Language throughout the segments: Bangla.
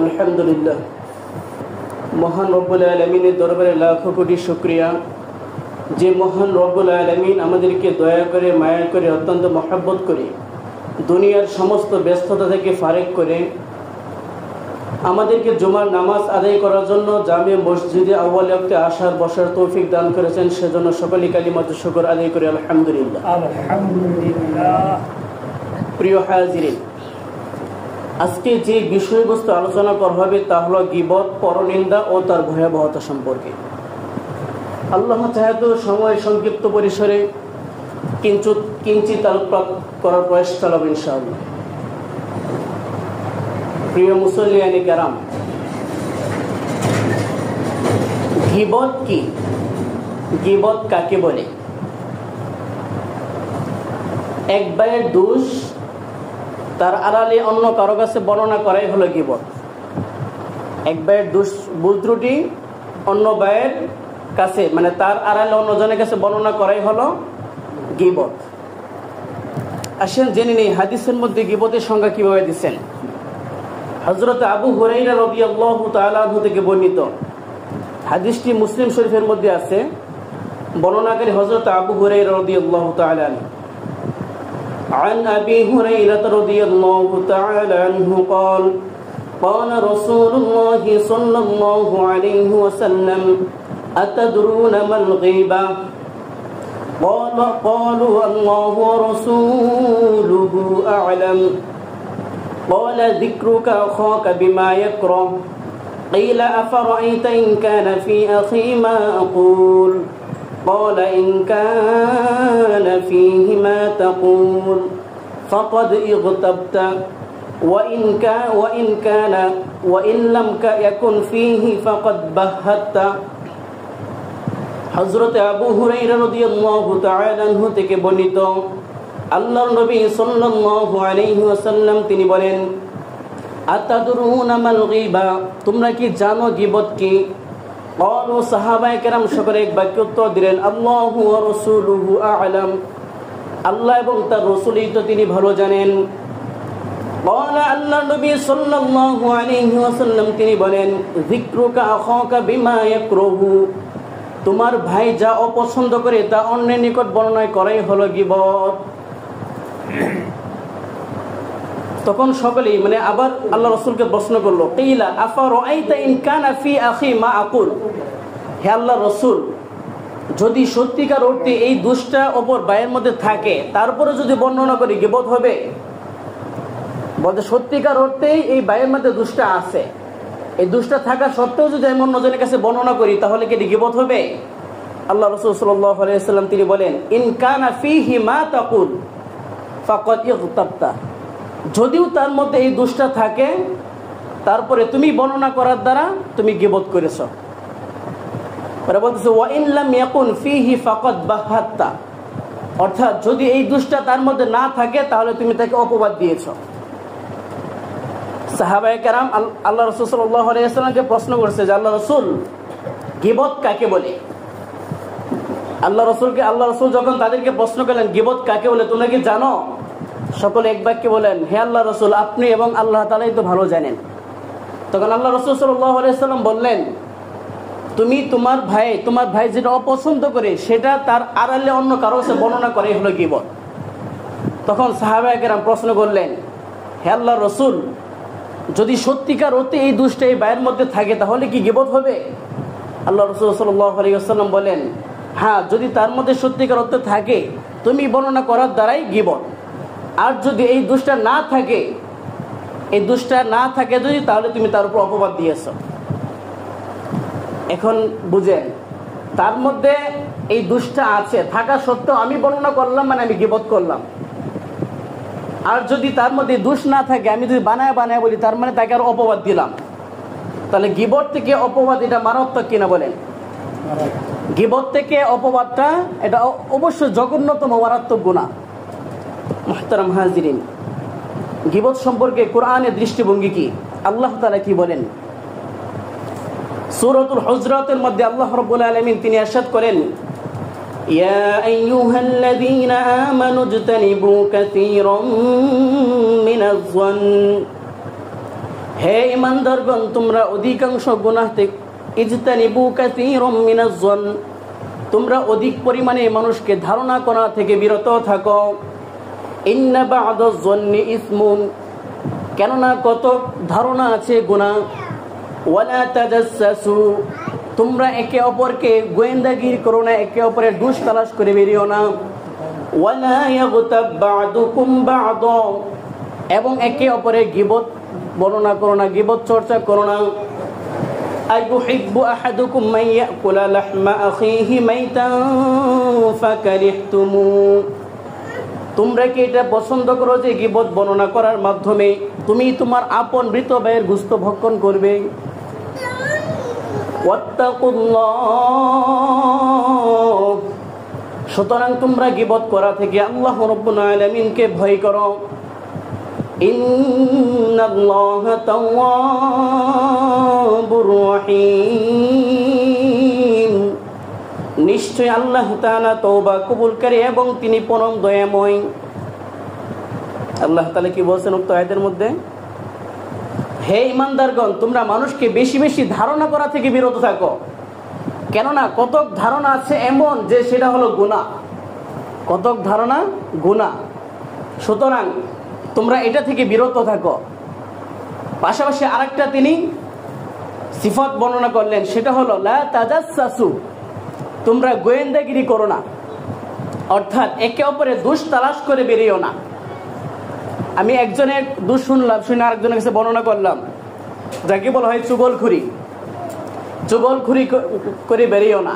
আলহামদুলিল্লাহ, মহান রব্বুল আলামিনের দরবারে লাখো কোটি শুকরিয়া যে মহান রব্বুল আলামিন আমাদেরকে দয়া করে, মায়া করে, অত্যন্ত মহব্বত করে দুনিয়ার সমস্ত ব্যস্ততা থেকে ফারেক করে আমাদেরকে জুমার নামাজ আদায় করার জন্য জামে মসজিদে আউয়াল ওয়াক্তে আসার বসার তৌফিক দান করেছেন। সেজন্য সকলে কালিমাত শুকর আদায় করে আলহামদুলিল্লাহ। প্রিয় হাজিরিন, আজকে যে বিষয়বস্তু আলোচনা করা হবে তা হলো গীবত, পরনিন্দা ও তার ভয়াবহতা সম্পর্কে। আল্লাহ চাহে তো সময় সংক্ষিপ্ত পরিসরে কিঞ্চিত আলোকপাত করার প্রয়াস চালাবো ইনশাআল্লাহ। প্রিয় মুসল্লিয়ানে কেরাম, গীবত কি? গীবত কাকে বলে? এক ভাইয়ের দোষ তার আড়ালে অন্য কারো কাছে বর্ণনা করাই হলো গীবত। এক ভাইয়ের দোষ, ভুল ত্রুটি অন্য ভাইয়ের কাছে, মানে তার আড়ালে অন্যজনের কাছে বর্ণনা করাই হলো গীবত। আসেন জেনে নেই হাদিসের মধ্যে গীবতের সংজ্ঞা কিভাবে দিচ্ছেন। হযরত আবু হুরায়রা রাদিয়াল্লাহু তাআলা আনহু থেকে বর্ণিত, হাদিসটি মুসলিম শরীফের মধ্যে আছে। বর্ণনাকারী হযরত আবু হুরায়রা রাদিয়াল্লাহু তাআলা আনহু। عن أبي هريرة رضي الله تعالى عنه قال قال رسول الله صلى الله عليه وسلم أتدرون ما الغيبة قالوا الله ورسوله أعلم قال ذكرك أخاك بما يكره قيل أفرأيت إن كان في أخي ما أقول قال إن كان فيه ما تقول فقد اغتبت وإن لم يكن فيه فقد بهت। হযরত আবু হুরায়রা রাদিয়াল্লাহু তাআলা আনহু থেকে বর্ণিত, আল্লাহর নবী সাল্লাল্লাহু আলাইহি ওয়াসাল্লাম তিনি বলেন, আতাদরুনা মাল গীবা, তোমরা কি জানো গীবত কি? ক্বালু, সাহাবায়ে কেরাম সকলে এক বাক্যে উত্তর দিলেন, আল্লাহু ওয়া রাসূলুহু আ'লাম, আল্লাহ এবং তার রাসূলই তো তিনি ভালো জানেন। ক্বালা, আল্লাহর নবী সাল্লাল্লাহু আলাইহি ওয়াসাল্লাম তিনি বলেন, যিকরুকা আখাকা বিমা ইয়াকরাহু, তোমার ভাই যা অপছন্দ করে তা অন্যের নিকট বর্ণনা করাই হলো গীবত। তখন সকলেই মানে আবার আল্লাহ রাসূলকে প্রশ্ন করলো, কিলা আফারাআইতা ইন কানা ফি আখি মা আকুল, হে আল্লাহর রাসূল, যদি সত্যিকার অর্থে এই দোষটা অপর ভাইয়ের মধ্যে থাকে তারপরে যদি বর্ণনা করি গীবত হবে? বলতে সত্যিকার অর্থেই এই ভাইয়ের মধ্যে দোষটা আছে, এই দোষটা থাকা সত্ত্বেও যদি আমি অন্যজনের কাছে বর্ণনা করি তাহলে কি গীবত হবে? আল্লাহ রাসূল সাল্লাল্লাহু আলাইহি ওয়াসাল্লাম তিনি বলেন, ইন কানা ফিহি মা তাকুল ফাকাদ ইগতাবতা, যদিও তার মধ্যে এই দোষটা থাকে তারপরে তুমি বর্ণনা করার দ্বারা তুমি গীবত করেছো। পরে বলতেছে ওয়া ইন লাম ইয়াকুন ফিহি ফাকাদ বাহাত্তা, অর্থাৎ যদি এই দোষটা তার মধ্যে না থাকে তাহলে তুমি তাকে অপবাদ দিয়েছো। সাহাবায়ে কেরাম আল্লাহ রাসূল সাল্লাল্লাহু আলাইহি ওয়াসাল্লামকে প্রশ্ন করছে যে আল্লাহ রাসূল, গীবত কাকে বলে? আল্লাহ রাসূল যখন তাদেরকে প্রশ্ন করলেন গীবত কাকে বলে তোমরা কি জানো, সকলে এক বাক্যে বলেন, হে আল্লাহ রাসূল, আপনি এবং আল্লাহ তাআলাই তো ভালো জানেন। তখন আল্লাহ রাসূল সাল্লাল্লাহু আলাইহি ওয়াসাল্লাম বললেন, তুমি তোমার ভাই যেটা অপছন্দ করে সেটা তার আড়ালে অন্য কারো কাছে বর্ণনা করে হলো গীবত। তখন সাহাবায়ে কেরাম প্রশ্ন করলেন, হে আল্লাহর রাসূল, যদি সত্যিকার অর্থে এই দোষটা এই ভাইয়ের মধ্যে থাকে তাহলে কি গীবত হবে? আল্লাহ রাসূল সাল্লাল্লাহু আলাইহি ওয়াসাল্লাম বলেন, হ্যাঁ, যদি তার মধ্যে সত্যিকার অর্থে থাকে তুমি বর্ণনা করার দ্বারাই গীবত। আর যদি এই দোষটা না থাকে যদি, তাহলে তুমি তার উপর অপবাদ দিয়েছ। এখন বুঝেন, তার মধ্যে এই দোষটা আছে থাকা সত্ত্বেও আমি বর্ণনা করলাম মানে আমি গীবত করলাম। আর যদি তার মধ্যে দোষ না থাকে, আমি যদি বানায় বলি তার মানে তাকে আর অপবাদ দিলাম। তাহলে গীবত থেকে অপবাদ এটা মারাত্মক কিনা বলেন? গীবত থেকে অপবাদটা এটা অবশ্যই জঘন্যতম মারাত্মক গুনাহ। মুহতারাম হাজিরিন, গীবত সম্পর্কে কোরআনের দৃষ্টিভঙ্গি কি? আল্লাহ তাআলা কি বলেন? সূরাতুল হুজরাতের মধ্যে আল্লাহ রাব্বুল আলামিন তিনি ইরশাদ করেন, ইয়া আইয়ুহাল্লাযীনা আমানু ইজতানিবু কাসীরাম মিনাজ-যন্ন হে ঈমানদারগণ, তোমরা অধিকাংশ গুনাহ থেকে ইজতানিবু কাসীরাম মিনাজ জন, তোমরা অধিক পরিমাণে মানুষকে ধারণা করা থেকে বিরত থাকো। ইন্না বা'দাজ জন্নি ইসমুন, কেননা কত ধারণা আছে গুনাহ। ওয়ালা তাজাসসু, তোমরা একে অপরকে গোয়েন্দাগিরি করো না, একে অপরের দোষ তালাশ করে বেরিও না। ওয়ালা ইয়াগতাব বা'দুকুম বা'দা, এবং একে অপরের গীবত বর্ণনা করো না, গীবত চর্চা করো না। আইয়ুহিব্বু আহাদুকুম মান ইয়াকুলা লাহমা আখিহি মাইতান ফাকারিহতুমু, তোমরা কি এটা পছন্দ করো যে গীবত বর্ণনা করার মাধ্যমে তুমি তোমার আপন মৃত ভাইয়ের গোশত ভক্ষণ করবে? ওয়াত্তাকুল্লাহ, সুতরাং তোমরা গীবত করা থেকে আল্লাহ রাব্বুল আলামিনকে ভয় করো। ইন্নাল্লাহা তাওয়াবুর রহিম, নিশ্চয় আল্লাহ তাআলা তওবা কবুলকারী এবং তিনি পরম দয়াময়। আল্লাহ তাআলা কি বলছেন উক্ত আয়াতের মধ্যে? হে ঈমানদারগণ, তোমরা মানুষকে বেশি বেশি ধারণা করা থেকে বিরত থাকো, কেননা কতক ধারণা আছে এমন যে সেটা হলো গুনাহ, কতক ধারণা গুনাহ। সুতরাং তোমরা এটা থেকে বিরত থাকো। পাশাপাশি আরেকটা তিনি সিফাত বর্ণনা করলেন, সেটা হলো লা তাজাসসু, তোমরা গোয়েন্দাগিরি করো না, অর্থাৎ একে অপরের দোষ তালাশ করে বেরিও না। আমি একজনের দোষ শুনলাম, শুনে আরেকজনের কাছে বর্ণনা করলাম, যাকে বলা হয় চুগলখুরি। চুগলখুরি করে বেরিও না।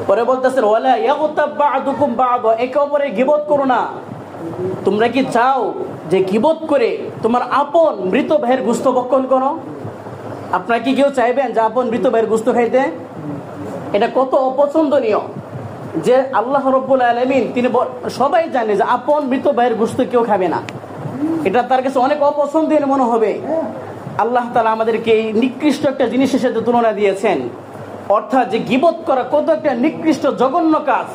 পরে বলতেছেন ওয়ালা ইয়াগতাব বা'দুকুম বা'দা, একে অপরের গীবত করো না। তোমরা কি চাও যে গীবত করে তোমার আপন মৃত ভাইয়ের গোশত ভক্ষণ করো? আপনারা কি কেউ চাইবেন যে আপন মৃত ভাইয়ের গোশত খাইতে? এটা কত অপছন্দনীয় যে আল্লাহ রাব্বুল আলামিন তিনি সবাই জানে যে আপন মৃত ভাইয়ের গোশত কেউ খাবে না। এটা তার কাছে অনেক অপছন্দনীয় মনে হবে। আল্লাহ তাআলা আমাদেরকে এই নিকৃষ্ট একটা জিনিসের সাথে তুলনা দিয়েছেন, অর্থাৎ যে গীবত করা কত একটা নিকৃষ্ট জঘন্য কাজ।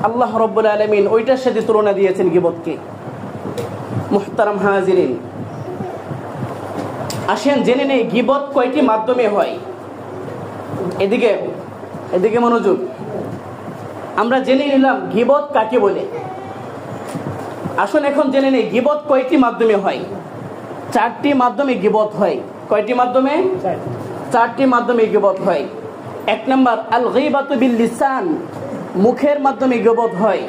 আল্লাহ রাব্বুল আলামিন ওইটার সাথে তুলনা দিয়েছেন গীবতকে। মুহতারাম হাজিরিন, আসেন জেনে নেই গীবত কয়টি মাধ্যমে হয়। এদিকে এদিকে মনোযোগ। আমরা জেনে নিলাম গীবত কাকে বলে। আসুন এখন জেনে নেই গীবত কয়টি মাধ্যমে হয়। চারটি মাধ্যমে গীবত হয়। কয়টি মাধ্যমে? চারটি মাধ্যমে গীবত হয়। এক নাম্বার আল গীবাতু বিল লিসান, মুখের মাধ্যমে গীবত হয়।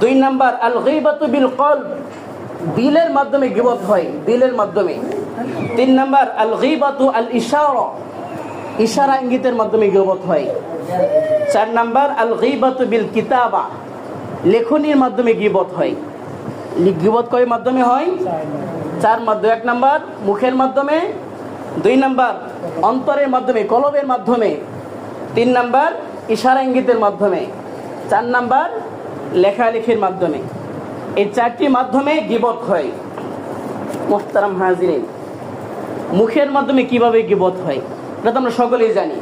দুই নাম্বার আল গীবাতু বিল কলব, দিলের মাধ্যমে গীবত হয়, দিলের মাধ্যমে। তিন নাম্বার আল গীবাতু আল ইশারা, ইশারা ইঙ্গিতের মাধ্যমে গীবত হয়। চার নাম্বার আল গীবাতু বিল কিতাবা, লেখনির মাধ্যমে গীবত হয়। গীবত কয় মাধ্যমে হয়? চার মাধ্যমে। এক নাম্বার মুখের মাধ্যমে, দুই নাম্বার অন্তরের মাধ্যমে কলবের মাধ্যমে, তিন নাম্বার ইশারা ইঙ্গিতের মাধ্যমে, চার নাম্বার লেখালেখির মাধ্যমে। এই চারটি মাধ্যমে গীবত হয়। মুহতারাম হাজিরিন, মুখের মাধ্যমে কিভাবে গীবত হয় এটা তো আমরা সকলেই জানি।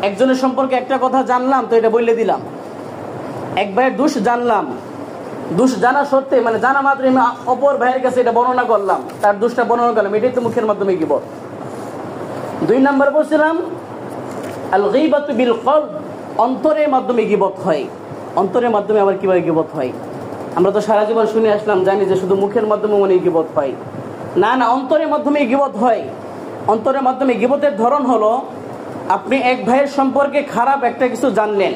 একজনের সম্পর্কে একটা কথা জানলাম তো এটা বলে দিলাম। এক ভাইয়ের দোষ জানলাম, দোষ জানা সত্ত্বে মানে জানা মাত্র আমি অপর ভাইয়ের কাছে এটা বর্ণনা করলাম, তার দোষটা বর্ণনা করলাম, এটাই তো মুখের মাধ্যমে গীবত। দুই নাম্বার বলছিলাম আল গীবাতু বিল কলব, অন্তরের মাধ্যমে গীবত হয়। অন্তরের মাধ্যমে আবার কিভাবে গীবত হয়? আমরা তো সারা জীবন শুনে আসলাম, জানি যে শুধু মুখের মাধ্যমে মনে গীবত হয়। না না, অন্তরের মাধ্যমে গীবত হয়। অন্তরের মাধ্যমে গীবতের ধরন হলো, আপনি এক ভাইয়ের সম্পর্কে খারাপ একটা কিছু জানলেন,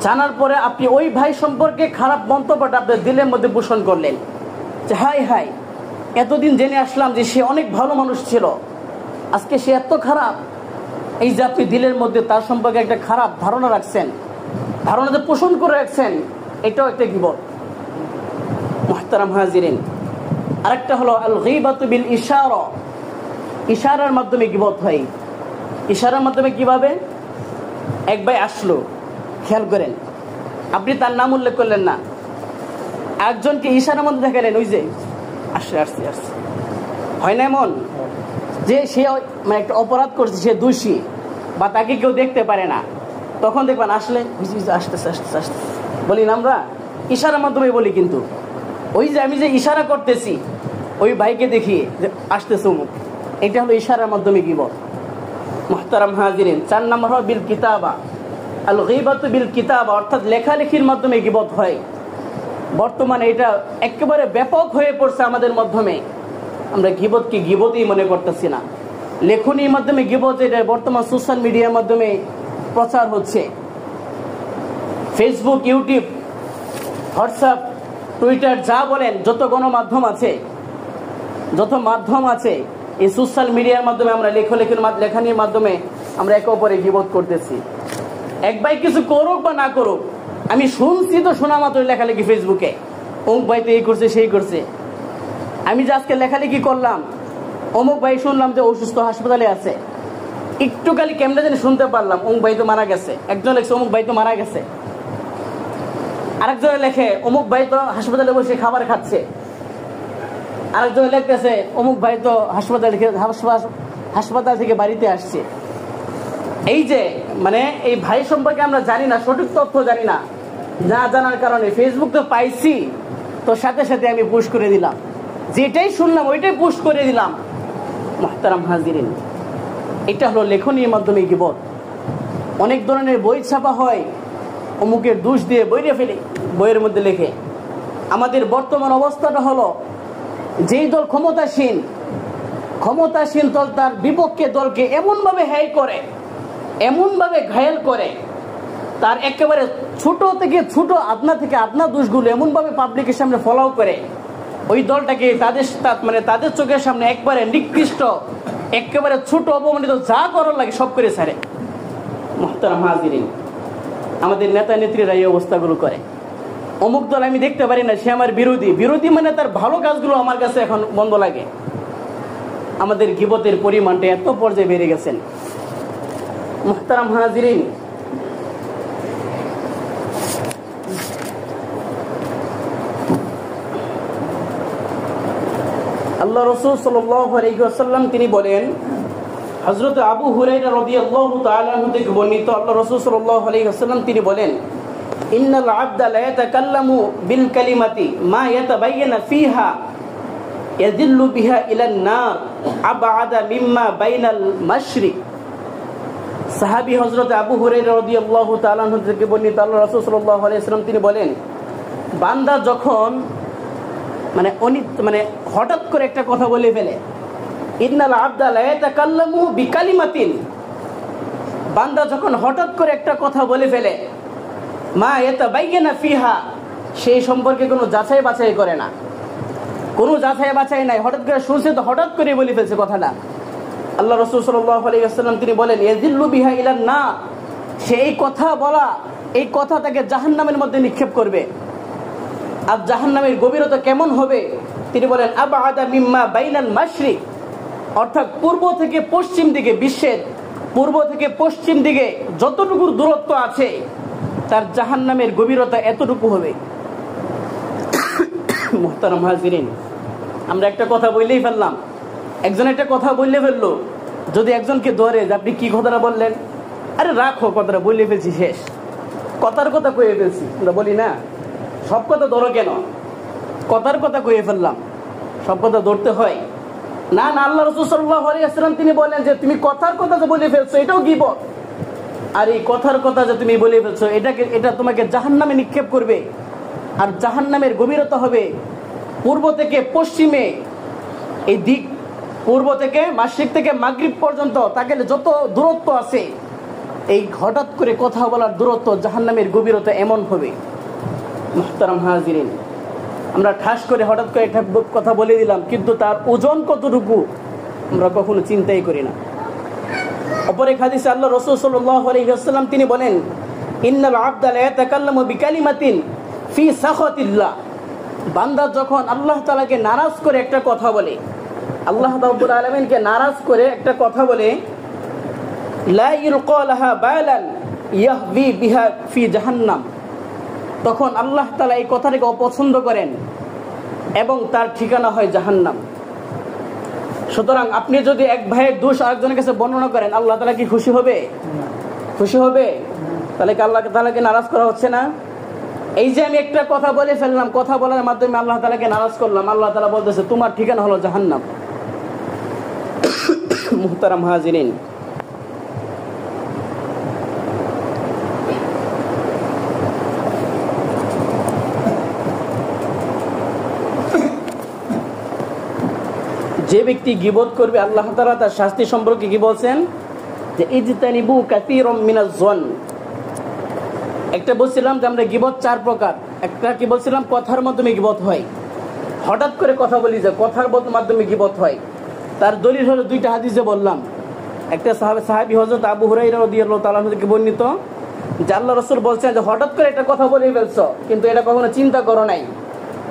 জানার পরে আপনি ওই ভাই সম্পর্কে খারাপ মন্তব্যটা আপনার দিলের মধ্যে পোষণ করলেন যে হাই হাই, এতদিন জেনে আসলাম যে সে অনেক ভালো মানুষ ছিল, আজকে সে এত খারাপ। এই যে আপনি দিলের মধ্যে তার সম্পর্কে একটা খারাপ ধারণা রাখছেন, ধারণাতে পোষণ করে রাখছেন, এটাও একটা গীবত। মুহতারাম হাজিরিন, আরেকটা হলো আল গীবাতু বিল ইশারা, ইশারার মাধ্যমে গীবত হয়। ইশারার মাধ্যমে কিভাবে? এক ভাই আসলো, খেয়াল করেন, আপনি তার নাম উল্লেখ করলেন না, একজনকে ইশারার মধ্যে দেখালেন ওই যে আসছে আসছে আসছে। হয় না এমন যে সে মানে একটা অপরাধ করছে, সে দোষী বা তাকে কেউ দেখতে পারে না, তখন দেখবেন আসলে আসতেছে আসতেছে আসতেছে বলি না আমরা, ইশারার মাধ্যমে বলি। কিন্তু ওই যে আমি যে ইশারা করতেছি ওই ভাইকে দেখি যে আসতেছে অমুক, এটা হলো ইশারার মাধ্যমে গীবত। মুহতারাম হাজিরিন, 4 নম্বর হলো বিল কিতাবা, আল গীবাতু বিল কিতাবা, অর্থাৎ লেখালেখির মাধ্যমে গীবত হয়। বর্তমানে এটা একেবারে ব্যাপক হয়ে পড়ছে আমাদের মাধ্যমে। আমরা গীবতকে গীবতই মনে করতেছি না, লেখনীর মাধ্যমে গীবত, এটা বর্তমান সোশ্যাল মিডিয়ার মাধ্যমে প্রচার হচ্ছে। ফেসবুক, ইউটিউব, হোয়াটসঅ্যাপ, টুইটার, যা বলেন, যত গণমাধ্যম আছে, যত মাধ্যম আছে, এই সোশ্যাল মিডিয়ার মাধ্যমে আমরা লেখানির মাধ্যমে আমরা একে অপরে গীবত করতেছি। এক ভাই কিছু করুক বা না করুক, আমি শুনছি তো শোনা মাত্র লেখালেখি ফেসবুকে, অমুক ভাই তো এই করছে সেই করছে। আমি যে আজকে লেখালেখি করলাম, অমুক ভাই শুনলাম যে অসুস্থ, হাসপাতালে আছে, একটু খালি কেমনে যেন শুনতে পারলাম অমুক ভাই তো মারা গেছে। একজন লেখছে অমুক ভাই তো মারা গেছে, আরেকজনে লেখে অমুক ভাই তো হাসপাতালে বসে খাবার খাচ্ছে, আরেকজনে লিখতেছে অমুক ভাই তো হাসপাতাল থেকে বাড়িতে আসছে। এই যে মানে এই ভাই সম্পর্কে আমরা জানি না, সঠিক তথ্য জানি না, না জানার কারণে ফেসবুক তো পাইছি তো সাথে সাথে আমি পোস্ট করে দিলাম, যেটাই শুনলাম ওইটাই পোস্ট করে দিলাম। মুহতারাম হাজিরিন, এটা হলো লেখনীর মাধ্যমে গীবত। অনেক ধরনের বই ছাপা হয়, অমুকের দোষ দিয়ে বইরে ফেলে, বইয়ের মধ্যে লেখে। আমাদের বর্তমান অবস্থাটা হলো, যেই দল ক্ষমতাসীন দল তার বিপক্ষে দলকে এমনভাবে হ্যায় করে, এমনভাবে ঘায়েল করে, তার একেবারে ছোট থেকে ছোট, আপনা থেকে আপনার দোষগুলো এমনভাবে পাবলিকের সামনে ফলাও করে, ওই দলটাকে তাদের চোখের সামনে একবারে নিকৃষ্ট, একেবারে ছোট, অপমানিত, যা করার লাগে সব করে ছাড়ে। মুহতারাম হাজিরিন, আমাদের নেতা নেত্রীরা এই অবস্থাগুলো করে। অমুক দল আমি দেখতে পারি না, সে আমার বিরোধী মানে তার ভালো কাজগুলো আমার কাছে এখন বন্ধ লাগে। আমাদের গীবতের পরিমাণটা এত পর্যায়ে বেড়ে গেছেন। মুহতারাম হাজিরিন, আল্লাহ রাসূল সাল্লাল্লাহু আলাইহি ওয়াসাল্লাম তিনি বলেন, হযরত আবু হুরায়রা রাদিয়াল্লাহু তাআলা আনহু থেকে বর্ণিত, আল্লাহ রাসূল সাল্লাল্লাহু আলাইহি ওয়াসাল্লাম তিনি বলেন, ইন্নাল আবদা লা ইয়াতাকাল্লামু বিল কালিমাতি মা ইয়াতাবায়্যানা ফিহা ইয়াযিল্লু বিহা ইলান নার আবআদা মিম্মা বাইনাল মাশরিক। সাহাবী হযরত আবু হুরায়রা রাদিয়াল্লাহু তাআলা আনহু থেকে বর্ণিত, আল্লাহ রাসূল সাল্লাল্লাহু আলাইহি ওয়াসাল্লাম তিনি বলেন, বান্দা যখন হঠাৎ করে একটা কথা বলে ফেলে, ইন্নাল আবদা লা ইয়াতাকাল্লামু বিকালিমাতিন, বান্দা যখন হঠাৎ করে একটা কথা বলে ফেলে, মা ইয়াতাবায়্যানা ফিহা, সেই সম্পর্কে কোনো যাচাই বাছাই করে না, কোনো যাচাই বাছাই নাই, হঠাৎ করে শুনছে তো হঠাৎ করে বলে ফেলছে কথাটা। আল্লাহ রাসূল সাল্লাল্লাহু আলাইহি ওয়াসাল্লাম তিনি বলেন, ইয়াযিল্লু বিহা ইলান নার, সেই কথা বলা, এই কথা তাকে জাহান্নামের মধ্যে নিক্ষেপ করবে। আর জাহান্নামের গভীরতা কেমন হবে তিনি বলেন, আবআদা মিম্মা বাইনাল মাশরিক, অর্থাৎ পূর্ব থেকে পশ্চিম দিকে, বিশ্বের পূর্ব থেকে পশ্চিম দিকে যতটুকু দূরত্ব আছে, তার জাহান্নামের গভীরতা এতটুকু হবে। মুহতারাম হাজিরিন, আমরা একটা কথা বললেই ফেললাম, একজন একটা কথা বললে ফেললো, যদি একজনকে ধরে যে আপনি কি কথাটা বললেন, আরে রাখো, কথাটা বললে ফেলছি, শেষ, কথার কথা কয়ে ফেলছি। আমরা বলি না, সব কথা ধরো কেন, কথার কথা কয়ে ফেললাম, সব কথা ধরতে হয় না? না, আল্লাহ রাসূল সাল্লাল্লাহু আলাইহি ওয়াসাল্লাম তিনি বলেন যে তুমি কথার কথা যে বলে ফেলছো এটাও গীবত, আর এই কথার কথা যে তুমি বলে ফেলছো এটা তোমাকে জাহান্নামে নিক্ষেপ করবে। আর জাহান্নামের গভীরতা হবে পূর্ব থেকে পশ্চিমে, এই দিক, পূর্ব থেকে মাশরিক থেকে মাগরিব পর্যন্ত তাকে যত দূরত্ব আছে, এই হঠাৎ করে কথা বলার দূরত্ব, জাহান্নামের গভীরতা এমন হবে। মুহতারাম হাজিরিন, আমরা ঠাস করে হঠাৎ করে একটা কথা বলে দিলাম, কিন্তু তার ওজন কতটুকু আমরা কখনো চিন্তাই করি না। অপর এক হাদিসে আল্লাহ রাসূল সাল্লাল্লাহু আলাইহি ওয়াসাল্লাম তিনি বলেন, ইন্নাল আবদা লা ইয়াতাকাল্লামু বিকালিমাতিন ফি সাখাতিল্লাহ, বান্দা যখন আল্লাহ তাআলাকে নারাজ করে একটা কথা বলে, আল্লাহ রাব্বুল আলামিনকে নারাজ করে একটা কথা বলে, লা ইলকা লাহা বালান ইয়াহবি বিহা ফি জাহান্নাম, তখন আল্লাহ তাআলা এই কথাটাকে অপছন্দ করেন এবং তার ঠিকানা হয় জাহান্নাম। সুতরাং আপনি যদি এক ভাইয়ের দোষ আরেকজনের কাছে বর্ণনা করেন, আল্লাহ তাআলা কি খুশি হবে? খুশি হবে? তাহলে কি আল্লাহ তাআলাকে নারাজ করা হচ্ছে না? এই যে আমি একটা কথা বলে ফেললাম, কথা বলার মাধ্যমে আল্লাহ তাআলাকে নারাজ করলাম, আল্লাহ তাআলা বলতেছে তোমার ঠিকানা হলো জাহান্নাম। মুহতারাম হাজিরিন, যে ব্যক্তি গীবত করবে আল্লাহ তাআলা তার শাস্তি সম্পর্কে কি বলছেন যে ইজতানিবু কাসীরাম মিনাজ জন। একটা বলছিলাম যে আমরা গীবত চার প্রকার। একটা কি বলছিলাম, কথার মাধ্যমে গীবত হয়, হঠাৎ করে কথা বলি যে কথার মাধ্যমে গীবত হয়। তার দলিল হলো দুইটা হাদিসে বললাম। একটা সাহাবী হযরত আবু হুরায়রা রাদিয়াল্লাহু তাআলা থেকে বর্ণিত যে আল্লাহ রাসূল বলছেন যে হঠাৎ করে একটা কথা বলে ফেলছো, কিন্তু এটা কখনো চিন্তা করো নাই,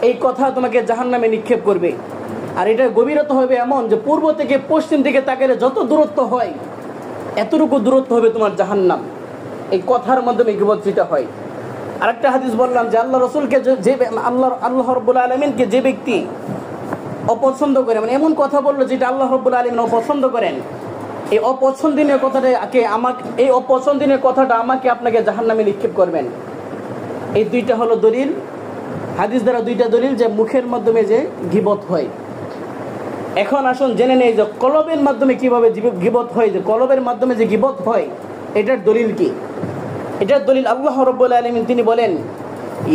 এই কথা তোমাকে জাহান্নামে নিক্ষেপ করবে। আর এটা গভীরতা হবে এমন যে পূর্ব থেকে পশ্চিম দিকে তাকালে যত দূরত্ব হয় এতটুকু দূরত্ব হবে তোমার জাহান্নাম। এই কথার মাধ্যমে গীবতটা হয়। আরেকটা হাদিস বললাম যে আল্লাহ রাসূলকে যে আল্লাহ রাব্বুল আলামিনকে যে ব্যক্তি অপছন্দ করে, মানে এমন কথা বললো যেটা আল্লাহ রাব্বুল আলামিন অপছন্দ করেন, এই অপছন্দনীয় কথাটা আমাকে আপনাকে জাহান্নামে নিক্ষেপ করবেন। এই দুইটা হলো দলিল, হাদিস দ্বারা দুইটা দলিল যে মুখের মাধ্যমে যে গীবত হয়। এখন আসুন জেনে নেই যে কলবের মাধ্যমে কিভাবে গীবত হয়, যে কলবের মাধ্যমে যে গীবত হয় এটার দলিল কি। এটার দলিল আল্লাহ রাব্বুল আলামিন তিনি বলেন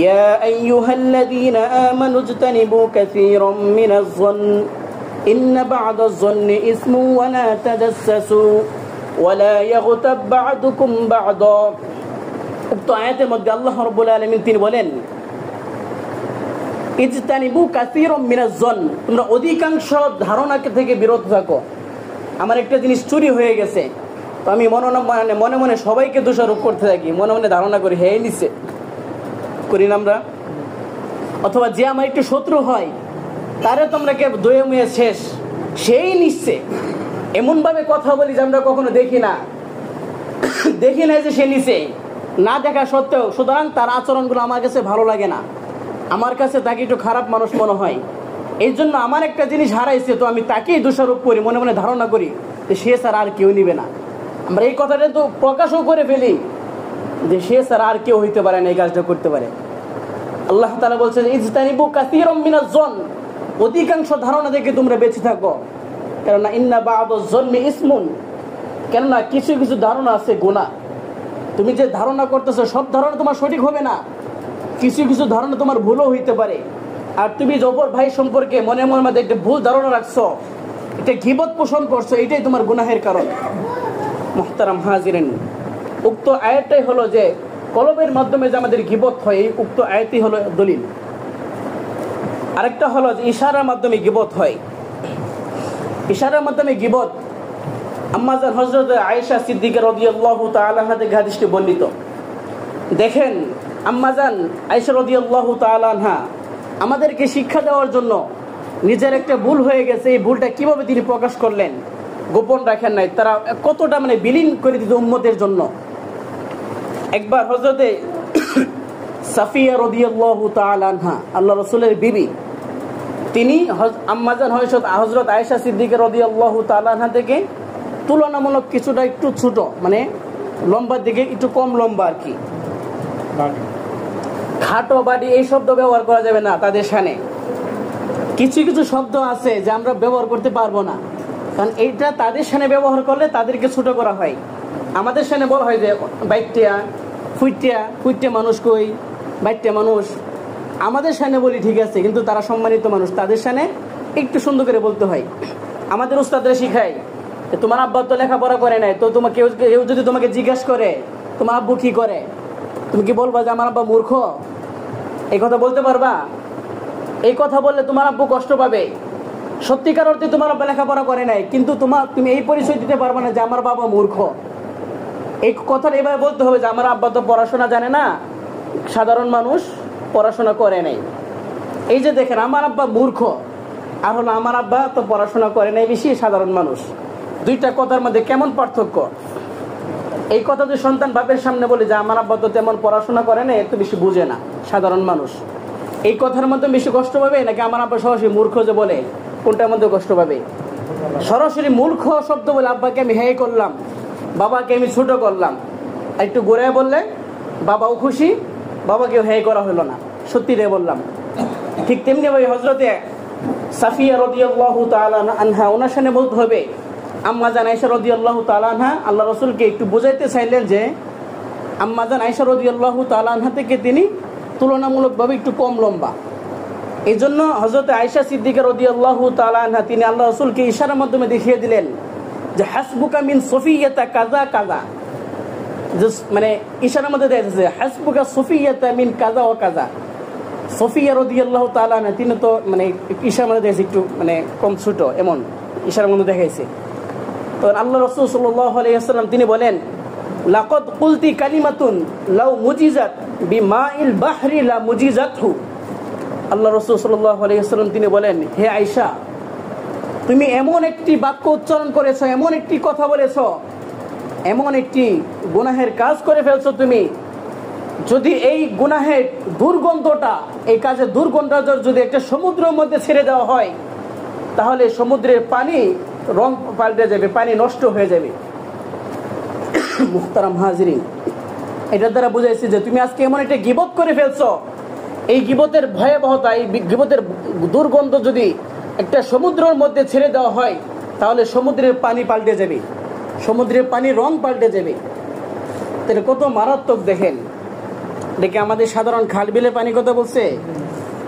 ইয়া আইয়ুহাল্লাযীনা আমানু ইজতানিবু কাসীরাম মিনাজ জন ইন্না বা'দাজ জন্নি ইসমুন ওয়া লা তাজাসসু ওয়া লা ইয়াগতাব বা'দুকুম বা'দা। উক্ত আয়াতের মধ্যে আল্লাহ রাব্বুল আলামিন তিনি বলেন ইজতানিবু কাসীরাম মিনাজ জন, তোমরা অধিকাংশ ধারণা থেকে বিরত থাকো। আমার একটা জিনিস চুরি হয়ে গেছে, তো আমি মনে মনে সবাইকে দোষারোপ করতে থাকি, মনে মনে ধারণা করি হে নিচ্ছে, করি না আমরা? অথবা যে আমার একটু শত্রু হয় তারে তোমরা কে দয়ে মুয়ে শেষ, সেই নিচ্ছে, এমন ভাবে কথা বলি যে আমরা কখনো দেখি না যে সে নিচ্ছে, না দেখা সত্ত্বেও। সুতরাং তার আচরণগুলো আমার কাছে ভালো লাগে না, আমার কাছে তাকে একটু খারাপ মানুষ মনে হয়। এই জন্য আমার একটা জিনিস হারাইছে, তো আমি তাকেই দোষারোপ করি, মনে মনে ধারণা করি যে সে স্যার আর কেউ নিবে না। আমরা এই কথাটা তো প্রকাশও করে ফেলি যে সে স্যার আর কেউ হইতে পারে না, এই কাজটা করতে পারে। আল্লাহ তাআলা বলছেন ইজতানিবু কাসীরাম মিনাজ জন, অধিকাংশ ধারণা থেকে তোমরা বেঁচে থাকো, কেননা ইন্না বা'দাজ জন্নি ইসমুন, কেননা কিছু কিছু ধারণা আছে গুনাহ। তুমি যে ধারণা করতেছো সব ধারণা তোমার সঠিক হবে না, কিছু কিছু ধারণা তোমার ভুলও হইতে পারে। আর তুমি অপর ভাই সম্পর্কে মনে মধ্যে একটা ভুল ধারণা রাখছো, এটা গীবত পোষণ করছো, এটাই তোমার গুনাহের কারণ। মুহতারাম হাজিরিন, উক্ত আয়াতটাই হলো যে কলবের মাধ্যমে যে আমাদের গীবত হয়, এই উক্ত আয়াতই হলো দলিল। আরেকটা হলো যে ইশারার মাধ্যমে গীবত হয়। ইশারার মাধ্যমে গীবত আম্মা জান হযরত আয়েশা সিদ্দিকা রাদিয়াল্লাহু তাআলা আনহা থেকে হাদিসটি বর্ণিত। দেখেন আম্মা জান আয়েশা রাদিয়াল্লাহু তাআলা আনহা আমাদেরকে শিক্ষা দেওয়ার জন্য নিজের একটা ভুল হয়ে গেছে, এই ভুলটা কিভাবে তিনি প্রকাশ করলেন, গোপন রাখেন নাই, তারা কতটা মানে বিলীন করে দিত উম্মতের জন্য। একবার হযরতে সাফিয়া রাদিয়াল্লাহু তাআলা আনহা আল্লাহ রাসূলের বিবি, তিনি আম্মা জান হযরত আয়েশা সিদ্দিকা রাদিয়াল্লাহু তাআলা আনহা থেকে তুলনামূলক কিছুটা একটু ছোট, মানে লম্বার দিকে একটু কম লম্বা আর কি, খাটো বাড়ি এই শব্দ ব্যবহার করা যাবে না তাদের শানে। কিছু কিছু শব্দ আছে যে আমরা ব্যবহার করতে পারবো না, কারণ এইটা তাদের শানে ব্যবহার করলে তাদেরকে ছোট করা হয়। আমাদের শানে বলা হয় যে বাইটিয়া ফুইটিয়া মানুষ কই, বাইটিয়া মানুষ। আমাদের শানে বলি ঠিক আছে, কিন্তু তারা সম্মানিত মানুষ, তাদের শানে একটু সুন্দর করে বলতে হয়। আমাদের উস্তাদরা শিখায় তোমার আব্বা তো লেখাপড়া করে নাই, তো তোমাকে কেউ যদি তোমাকে জিজ্ঞাসা করে তোমার আব্বু কি করে, তুমি কি বলবা যে আমার আব্বা মূর্খ? এই কথা বলতে পারবা? এই কথা বললে তোমার আব্বু কষ্ট পাবে। সত্যিকার অর্থে তোমার আব্বা লেখাপড়া করে নাই, কিন্তু তুমি এই পরিচয় দিতে পারবে না যে আমার বাবা মূর্খ। এই কথাটা এভাবে বলতে হবে যে আমার আব্বা তো পড়াশোনা জানে না, সাধারণ মানুষ, পড়াশোনা করে নাই। এই যে দেখেন আমার আব্বা মূর্খ আর হলো আমার আব্বা তো পড়াশোনা করে নাই বেশি, সাধারণ মানুষ, দুইটা কথার মধ্যে কেমন পার্থক্য। এই কথা যদি সন্তান বাপের সামনে বলে যে আমার আব্বা তো তেমন পড়াশোনা করে না, এত বেশি বুঝে না, সাধারণ মানুষ, এই কথার মধ্যে বেশি কষ্ট পাবে নাকি আমার আব্বা সরাসরি মূর্খ যে বলে, কোনটার মধ্যে কষ্ট পাবে? সরাসরি মূর্খ শব্দ বলে আব্বাকে আমি হেয় করলাম, বাবাকে আমি ছোট করলাম, আর একটু ঘুরে বললে বাবাও খুশি বাবাকেও হ্যাঁ করা হলো না, সত্যি রে বললাম। ঠিক তেমনি ভাই হযরতে সাফিয়া রাদিয়াল্লাহু তাআলা আনহা, ওনার সামনে বলতে হবে আম্মা জান আয়েশা রাদিয়াল্লাহু তাআলা আনহা আল্লাহ রাসূলকে একটু বোঝাইতে চাইলেন যে আম্মা জান আয়েশা রাদিয়াল্লাহু তাআলা আনহা থেকে তিনি তুলনামূলকভাবে একটু কম লম্বা। এই জন্য হযরত আয়েশা সিদ্দিকা রাদিয়াল্লাহু তাআলা আনহা তিনি আল্লাহ রাসূলকে ইশারার মাধ্যমে দেখিয়ে দিলেন যে হাসবুকা মিন সফিয়াতা কাযা কাযা, মানে ইশারার মধ্যে দেখা যাচ্ছে হাসবুকা সফিয়াতা মিন কাযা ও কাযা। সফিয়া রাদিয়াল্লাহু তাআলা আনহা তিনি তো মানে ইশারার মধ্যে দেখেছে একটু মানে কম ছোট, এমন ইশারার মধ্যে দেখাইছে। তো আল্লাহ রাসূল সাল্লাল্লাহু আলাইহি ওয়াসাল্লাম তিনি বলেন লাকাদ কুলতি কালিমাতুন লাউ মুজিজাত বিমাইল বাহরি লা মুজিজাতহু। আল্লাহ রাসূল সাল্লাল্লাহু আলাইহি ওয়াসাল্লাম তিনি বলেন, হে আয়েশা, তুমি এমন একটি বাক্য উচ্চারণ করেছো, এমন একটি কথা বলেছো, এমন একটি গুনাহের কাজ করে ফেলছো তুমি, যদি এই গুনাহের দুর্গন্ধটা, এই কাজের দুর্গন্ধটা যদি একটা সমুদ্রের মধ্যে ছেড়ে দেওয়া হয় তাহলে সমুদ্রের পানি রং পাল্টে যাবে, পানি নষ্ট হয়ে যাবে। মুহতারাম হাজিরিন, এটার দ্বারা বুঝাইছি যে তুমি আজকে এমন একটা গীবত করে ফেলছো, এই গীবতের ভয়াবহতা, এই গীবতের দুর্গন্ধ যদি একটা সমুদ্রের মধ্যে ছেড়ে দেওয়া হয় তাহলে সমুদ্রের পানি পাল্টে যাবে, সমুদ্রের পানি রং পাল্টে যাবে। এটা কত মারাত্মক দেখেন। দেখে আমাদের সাধারণ খাল বিলের পানি কথা বলছে,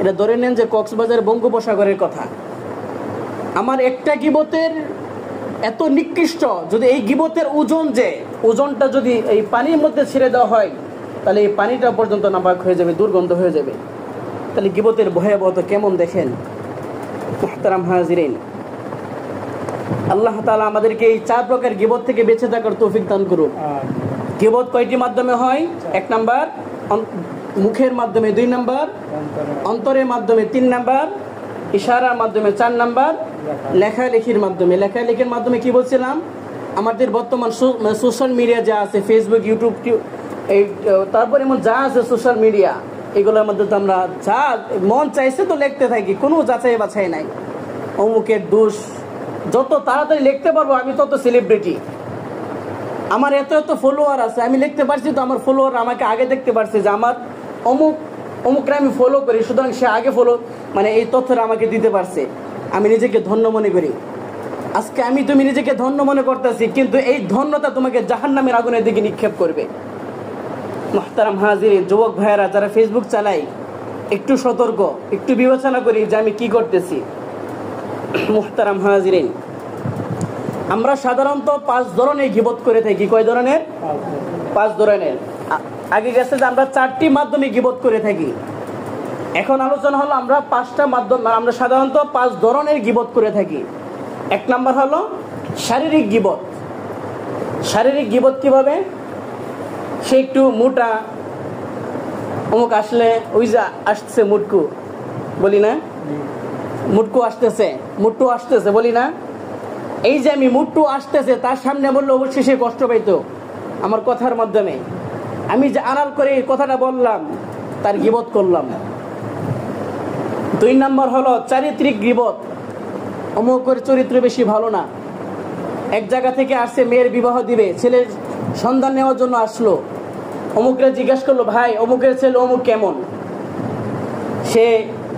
এটা ধরে নেন যে কক্সবাজার বঙ্গোপসাগরের কথা। আমার একটা গীবতের এত নিকৃষ্ট, যদি এই গীবতের ওজন, যে ওজনটা যদি এই পানির মধ্যে ছেড়ে দেওয়া হয় তাহলে এই পানিটা পর্যন্ত নাপাক হয়ে যাবে, দুর্গন্ধ হয়ে যাবে। তাহলে গীবতের ভয়াবহতা কেমন দেখেন। মুহতারাম হাজিরিন, আল্লাহ তাআলা আমাদেরকে এই 4 প্রকার গীবত থেকে বেঁচে থাকার তৌফিক দান করুন। গীবত কয়টি মাধ্যমে হয়? 1 নাম্বার মুখের মাধ্যমে, 2 নাম্বার অন্তরের মাধ্যমে, 3 নাম্বার ইশারার মাধ্যমে, 4 নাম্বার লেখালেখির মাধ্যমে। লেখালেখির মাধ্যমে কি বলছিলাম, আমাদের বর্তমান সোশ্যাল মিডিয়া যা আছে, ফেসবুক, ইউটিউব, এই তারপরে এমন যা আছে সোশ্যাল মিডিয়া, এগুলোর মধ্যে তো আমরা যা মন চাইছে তো লিখতে থাকি, কোনো যাচাই বাছাই নাই। অমুকের দোষ, যত তাড়াতাড়ি লিখতে পারবো আমি তত সেলিব্রিটি, আমার এত এত ফলোয়ার আছে, আমি লিখতে পারছি তো আমার ফলোয়ার আমাকে আগে দেখতে পারছে যে আমার অমুকরা আমি ফলো করি, সুতরাং সে আগে ফলো, মানে এই তথ্যটা আমাকে দিতে পারছে। আমি নিজেকে ধন্য মনে করি। আজকে তুমি নিজেকে ধন্য মনে করতেছি, কিন্তু এই ধন্যতা তোমাকে জাহান্নামের আগুনের দিকে নিক্ষেপ করবে। মুহতারাম হাজিরিন, যুবক ভাইয়েরা যারা ফেসবুক চালাই, একটু সতর্ক, একটু বিবেচনা করি যে আমি কি করতেছি। মুহতারাম হাজিরিন, আমরা সাধারণত 5 ধরনের গীবত করে থাকি। কয় ধরনের? 5 ধরনের। আগে গেছে যে আমরা 4টি মাধ্যমে গীবত করে থাকি। এখন আলোচনা হলো আমরা 5টা মাধ্যম, আমরা সাধারণত 5 ধরনের গীবত করে থাকি। 1 নাম্বার হলো শারীরিক গীবত। শারীরিক গীবত কিভাবে? সে একটু মোটা, অমুক আসলে ওই যে আসছে মুটকু, বলি না, মুটকু আসতেছে, মুট্টু আসতেছে বলি না, এই যে আমি মুট্টু আসতেছে তার সামনে বললে অবশ্যই সে কষ্ট পাইতো আমার কথার মাধ্যমে। আমি যে আড়াল করে এই কথাটা বললাম, তার গীবত করলাম। 2 নাম্বার হলো চারিত্রিক গীবত। অমুকের চরিত্র বেশি ভালো না, এক জায়গা থেকে আসছে মেয়ের বিবাহ দিবে, ছেলের সন্ধান নেওয়ার জন্য আসলো, অমুকরা জিজ্ঞাসা করলো ভাই অমুকের ছেলে অমুক কেমন, সে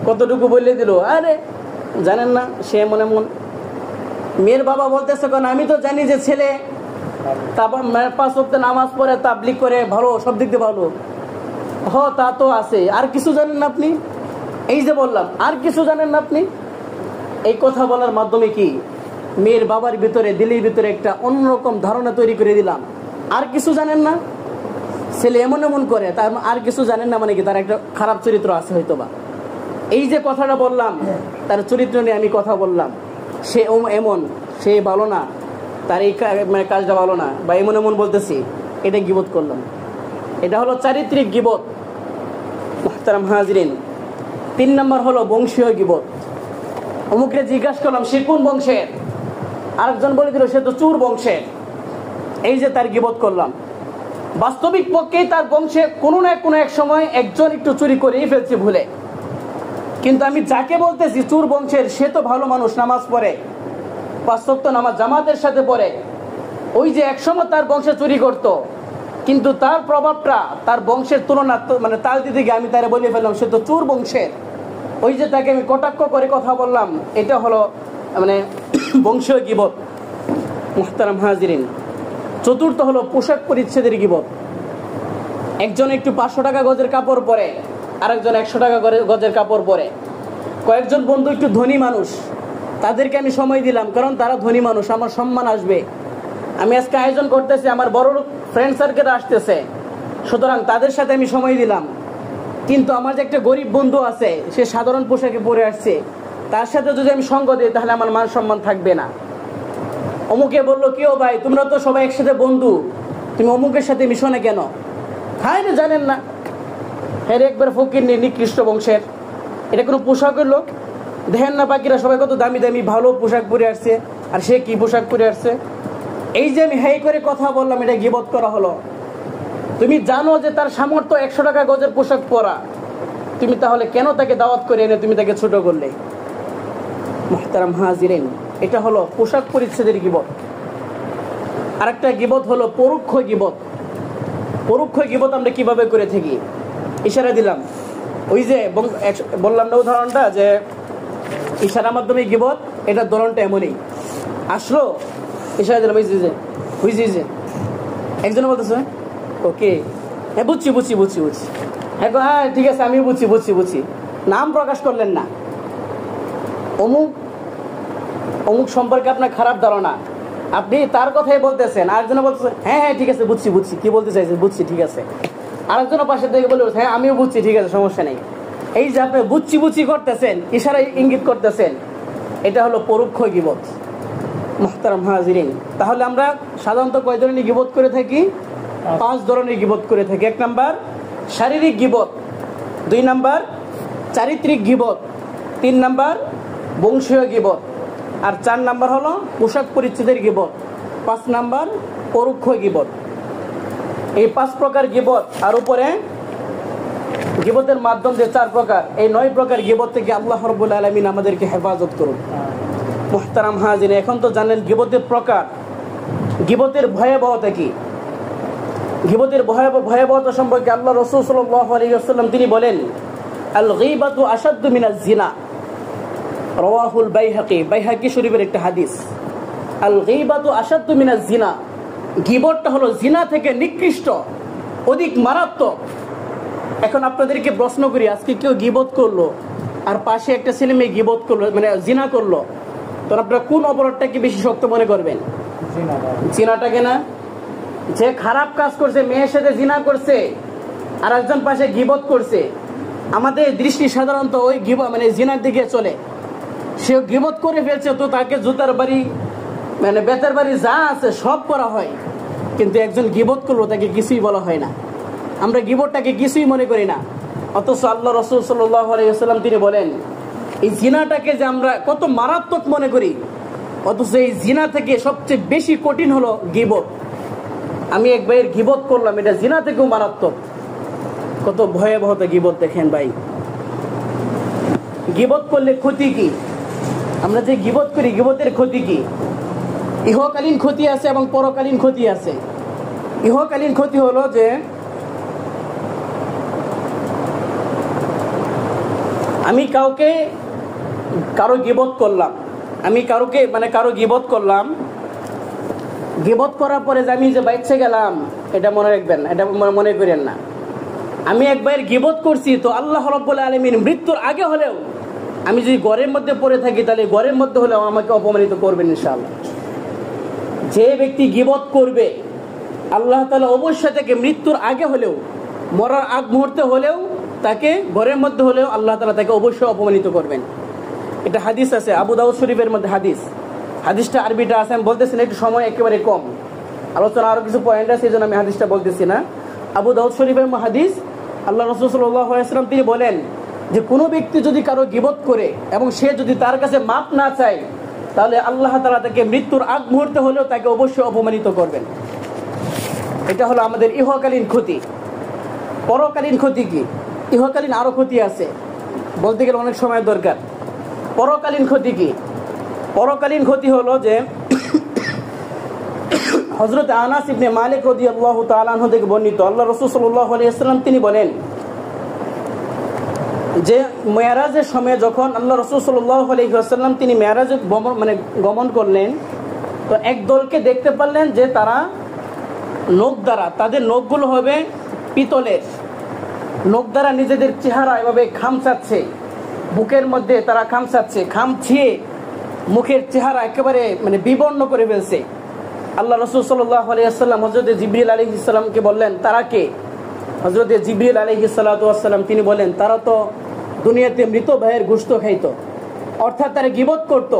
কতটুকু বলে দিল, আরে জানেন না সে এমন এমন। মেয়ের বাবা বলতেছে কেন, আমি তো জানি যে ছেলে 5 ওয়াক্ত নামাজ পড়ে, তাবলিগ করে, ভালো, সব দিক দিয়ে ভালো। তা তো আছে, আর কিছু জানেন না আপনি? এই যে বললাম, আর কিছু জানেন না আপনি? এই কথা বলার মাধ্যমে কি মেয়ের বাবার ভিতরে, দিলের ভিতরে একটা অন্যরকম ধারণা তৈরি করে দিলাম। আর কিছু জানেন না, ছেলে এমন এমন করে, তার আর কিছু জানেন না মানে কি তার একটা খারাপ চরিত্র আছে হয়তোবা। এই যে কথাটা বললাম, তার চরিত্র নিয়ে আমি কথা বললাম, সে এমন, সে ভালো না, তার এই মানে কাজটা ভালো না, বা এমন এমন বলতেছি, এটা গীবত করলাম। এটা হলো চারিত্রিক গীবত। মুহতারাম হাজিরিন, 3 নাম্বার হলো বংশীয় গীবত। অমুকরে জিজ্ঞাসা করলাম সে কোন বংশের, আরেকজন বলে দিল সে তো চোর বংশের, এই যে তার গীবত করলাম। বাস্তবিক পক্ষেই তার বংশে কোনো না কোনো এক সময় একজন একটু চুরি করেই ফেলছে ভুলে, কিন্তু আমি যাকে বলতেছি চোর বংশের, সে তো ভালো মানুষ, নামাজ পড়ে, 5 ওয়াক্ত নামাজ জামাতের সাথে পড়ে। ওই যে একসময় তার বংশে চুরি করত, কিন্তু তার প্রভাবটা তার বংশের তুলনা মানে তাল দিতে গিয়ে আমি তারা বলে ফেললাম সে তো চোর বংশের। ওই যে তাকে আমি কটাক্ষ করে কথা বললাম, এটা হলো মানে বংশীয় গীবত। মুহতারাম হাজিরিন, চতুর্থ হলো পোশাক পরিচ্ছেদের গীবত। একজন একটু 500 টাকা গজের কাপড় পরে, আরেকজন 100 টাকা গজের কাপড় পরে। কয়েকজন বন্ধু একটু ধনী মানুষ, তাদেরকে আমি সময় দিলাম, কারণ তারা ধনী মানুষ, আমার সম্মান আসবে। আমি আজকে আয়োজন করতেছি, আমার বড় ফ্রেন্ড সার্কেল আসতেছে, সুতরাং তাদের সাথে আমি সময় দিলাম। কিন্তু আমার যে একটা গরিব বন্ধু আছে, সে সাধারণ পোশাকে পরে আসছে, তার সাথে যদি আমি সঙ্গ দিই তাহলে আমার মান সম্মান থাকবে না। অমুকে বললো, কেউ ভাই তোমরা তো সবাই একসাথে বন্ধু, তুমি অমুকের সাথে মিশো না কেন? হায় রে, জানেন না হ্যাঁ একবার ফকির নিকৃষ্ট বংশের, এটা কোনো পোশাকের লোক? দেখেন না বাকিরা সবাই কত দামি দামি ভালো পোশাক পরে আসছে, আর সে কি পোশাক পরে আসছে? এই যে আমি হেই করে কথা বললাম, এটা গীবত করা হলো। তুমি জানো যে তার সামর্থ্য 100 টাকা গজের পোশাক পরা, তুমি তাহলে কেন তাকে দাওয়াত করে এনে তুমি তাকে ছোট করলে? মুহতারাম হাজিরিন, এটা হলো পোশাক পরিচ্ছেদের গীবত। আরেকটা গীবত হলো পরোক্ষ গীবত। পরোক্ষ গীবত আমরা কিভাবে করে থাকি? ইশারা দিলাম, ওই যে বললাম না উদাহরণটা, যে ইশারার মাধ্যমে গীবত, এটার ধরনটা এমনই। আসলো, ইশারা দিলাম, বুঝছি একজনে বলতেছে ওকে, হ্যাঁ বুঝছি, হ্যাঁ হ্যাঁ ঠিক আছে, আমি বুঝছি। নাম প্রকাশ করলেন না। অমুক সম্পর্কে আপনার খারাপ ধারণা, আপনি তার কথাই বলতেছেন, আরেকজনে বলতেছেন হ্যাঁ হ্যাঁ ঠিক আছে বুঝছি, কি বলতে চাইছেন বুঝছি, ঠিক আছে। আরেকজনের পাশে থেকে বলে হ্যাঁ আমিও বুঝছি, ঠিক আছে, সমস্যা নেই। এই যে আপনি বুঝছি করতেছেন, ইশারায় ইঙ্গিত করতেছেন, এটা হলো পরোক্ষ গীবত। মুহতারাম হাজিরিন, তাহলে আমরা সাধারণত কয় ধরনের গীবত করে থাকি? 5 ধরনের গীবত করে থাকি। 1 নাম্বার শারীরিক গীবত, 2 নাম্বার চারিত্রিক গীবত, 3 নাম্বার বংশীয় গীবত, আর 4 নাম্বার হলো পোশাক পরিচ্ছেদের গীবত, 5 নাম্বার পরোক্ষ গীবত। এই 5 প্রকার গীবত, আর উপরে গীবতের মাধ্যম যে 4 প্রকার, এই 9 প্রকার গীবত থেকে আল্লাহ রাব্বুল আলামিন আমাদেরকে হেফাজত করুন। মুহতারাম হাজির, এখন তো জানেন গীবতের প্রকার, গীবতের ভয়াবহতা কি। গীবতের ভয়াবহতা সম্পর্কে আল্লাহ রাসূল সাল্লাল্লাহু আলাইহি ওয়াসাল্লাম তিনি বলেন, আল গীবাতু আশাদ্দু মিনাজ জিনা, রাওয়াহুল বাইহাকি শরীফের একটা হাদিস। আল গীবাতু আশাদ্দু মিনাজ জিনা, গীবতটা হলো জিনা থেকে নিকৃষ্ট, অধিক মারাত্মক। এখন আপনাদেরকে প্রশ্ন করি, আজকে কেউ গীবত করলো আর পাশে একটা ছেলে মেয়ে গীবত করলো, মানে জিনা করলো, তো আপনারা কোন অপরাধটাকে বেশি শক্ত মনে করবেন? জিনাটাকে না? যে খারাপ কাজ করছে, মেয়ের সাথে জিনা করছে, আর একজন পাশে গীবত করছে, আমাদের দৃষ্টি সাধারণত ওই মানে জিনার দিকে চলে। সে গীবত করে ফেলছে, তো তাকে জুতার বাড়ি, মানে বেতের বাড়ি যা আছে সব করা হয়, কিন্তু একজন গীবত করলো তাকে কিছুই বলা হয় না। আমরা গীবতটাকে কিছুই মনে করি না, অথচ আল্লাহ রাসূল সাল্লাল্লাহু আলাইহি ওয়াসাল্লাম তিনি বলেন, এই জিনাটাকে যে আমরা কত মারাত্মক মনে করি, অথচ এই জিনা থেকে সবচেয়ে বেশি কঠিন হলো গীবত। আমি এক ভাইয়ের গীবত করলাম, এটা জিনা থেকেও মারাত্মক। কত ভয়াবহতা গীবত দেখেন ভাই। গীবত করলে ক্ষতি কি? আমরা যে গীবত করি, গীবতের ক্ষতি কি? ইহকালীন ক্ষতি আছে এবং পরকালীন ক্ষতি আছে। ইহকালীন ক্ষতি হলো যে আমি কারো গীবত করলাম, আমি কারো গীবত করলাম, গীবত করার পরে যে আমি যে বাইচে গেলাম, এটা মনে রাখবেন, এটা মনে করেন না। আমি একবার গীবত করছি, তো আল্লাহ রাব্বুল আলামিন মৃত্যুর আগে হলেও, আমি যদি ঘরের মধ্যে পড়ে থাকি, তাহলে ঘরের মধ্যে হলেও আমাকে অপমানিত করবেন ইনশাআল্লাহ। যে ব্যক্তি গীবত করবে, আল্লাহ তাআলা অবশ্যই তাকে মৃত্যুর আগে হলেও, মরার আগ মুহূর্তে হলেও, তাকে ঘরের মধ্যে হলেও আল্লাহ তাআলা তাকে অবশ্যই অপমানিত করবেন। এটা হাদিস আছে আবু দাউদ শরীফের মধ্যে হাদিসটা আরবিটা আছে, আমি বলতেছি না, একটু সময় একেবারে কম, আলোচনা আরো কিছু পয়েন্ট আছে, এই জন্য আমি হাদিসটা বলতেছি না। আবু দাউদ শরীফের হাদিস, আল্লাহ রাসূল সাল্লাল্লাহু আলাইহি ওয়াসাল্লাম তিনি বলেন যে কোনো ব্যক্তি যদি কারো গীবত করে এবং সে যদি তার কাছে মাপ না চায়, তাহলে আল্লাহ তাআলা তাকে মৃত্যুর আগ মুহূর্তে হলেও তাকে অবশ্যই অপমানিত করবেন। এটা হলো আমাদের ইহকালীন ক্ষতি। পরকালীন ক্ষতি কি? ইহকালীন আরো ক্ষতি আছে, বলতে গেলে অনেক সময় দরকার। পরকালীন ক্ষতি কি? পরকালীন ক্ষতি হলো যে হযরত আনাস ইবনে মালিক রাদিয়াল্লাহু তাআলা আনহু থেকে বর্ণিত, আল্লাহ রাসূল সাল্লাল্লাহু আলাইহি ওয়াসাল্লাম তিনি বলেন যে মেরাজের সময় যখন আল্লাহ রাসূল সাল্লাল্লাহু আলাইহি ওয়াসাল্লাম তিনি মেরাজে গমন করলেন, তো এক দলকে দেখতে পারলেন যে তারা নখ দ্বারা, তাদের নখগুলো হবে পিতলের, নখ দ্বারা নিজেদের চেহারা এভাবে খামচাচ্ছে, বুকের মধ্যে তারা খামচাচ্ছে, খামছিয়ে মুখের চেহারা একেবারে বিবর্ণ করে ফেলছে। আল্লাহ রাসূল সাল্লাল্লাহু আলাইহি ওয়াসাল্লাম হযরত জিবরিল আলাইহিস সালামকে বললেন, তারা কে? হযরত জিবরিল আলাইহিস সালাতু ওয়াস সালাম তিনি বলেন, তারা তো দুনিয়াতে মৃত ভাইয়ের গোশত খাইতো, অর্থাৎ তারা গীবত করত।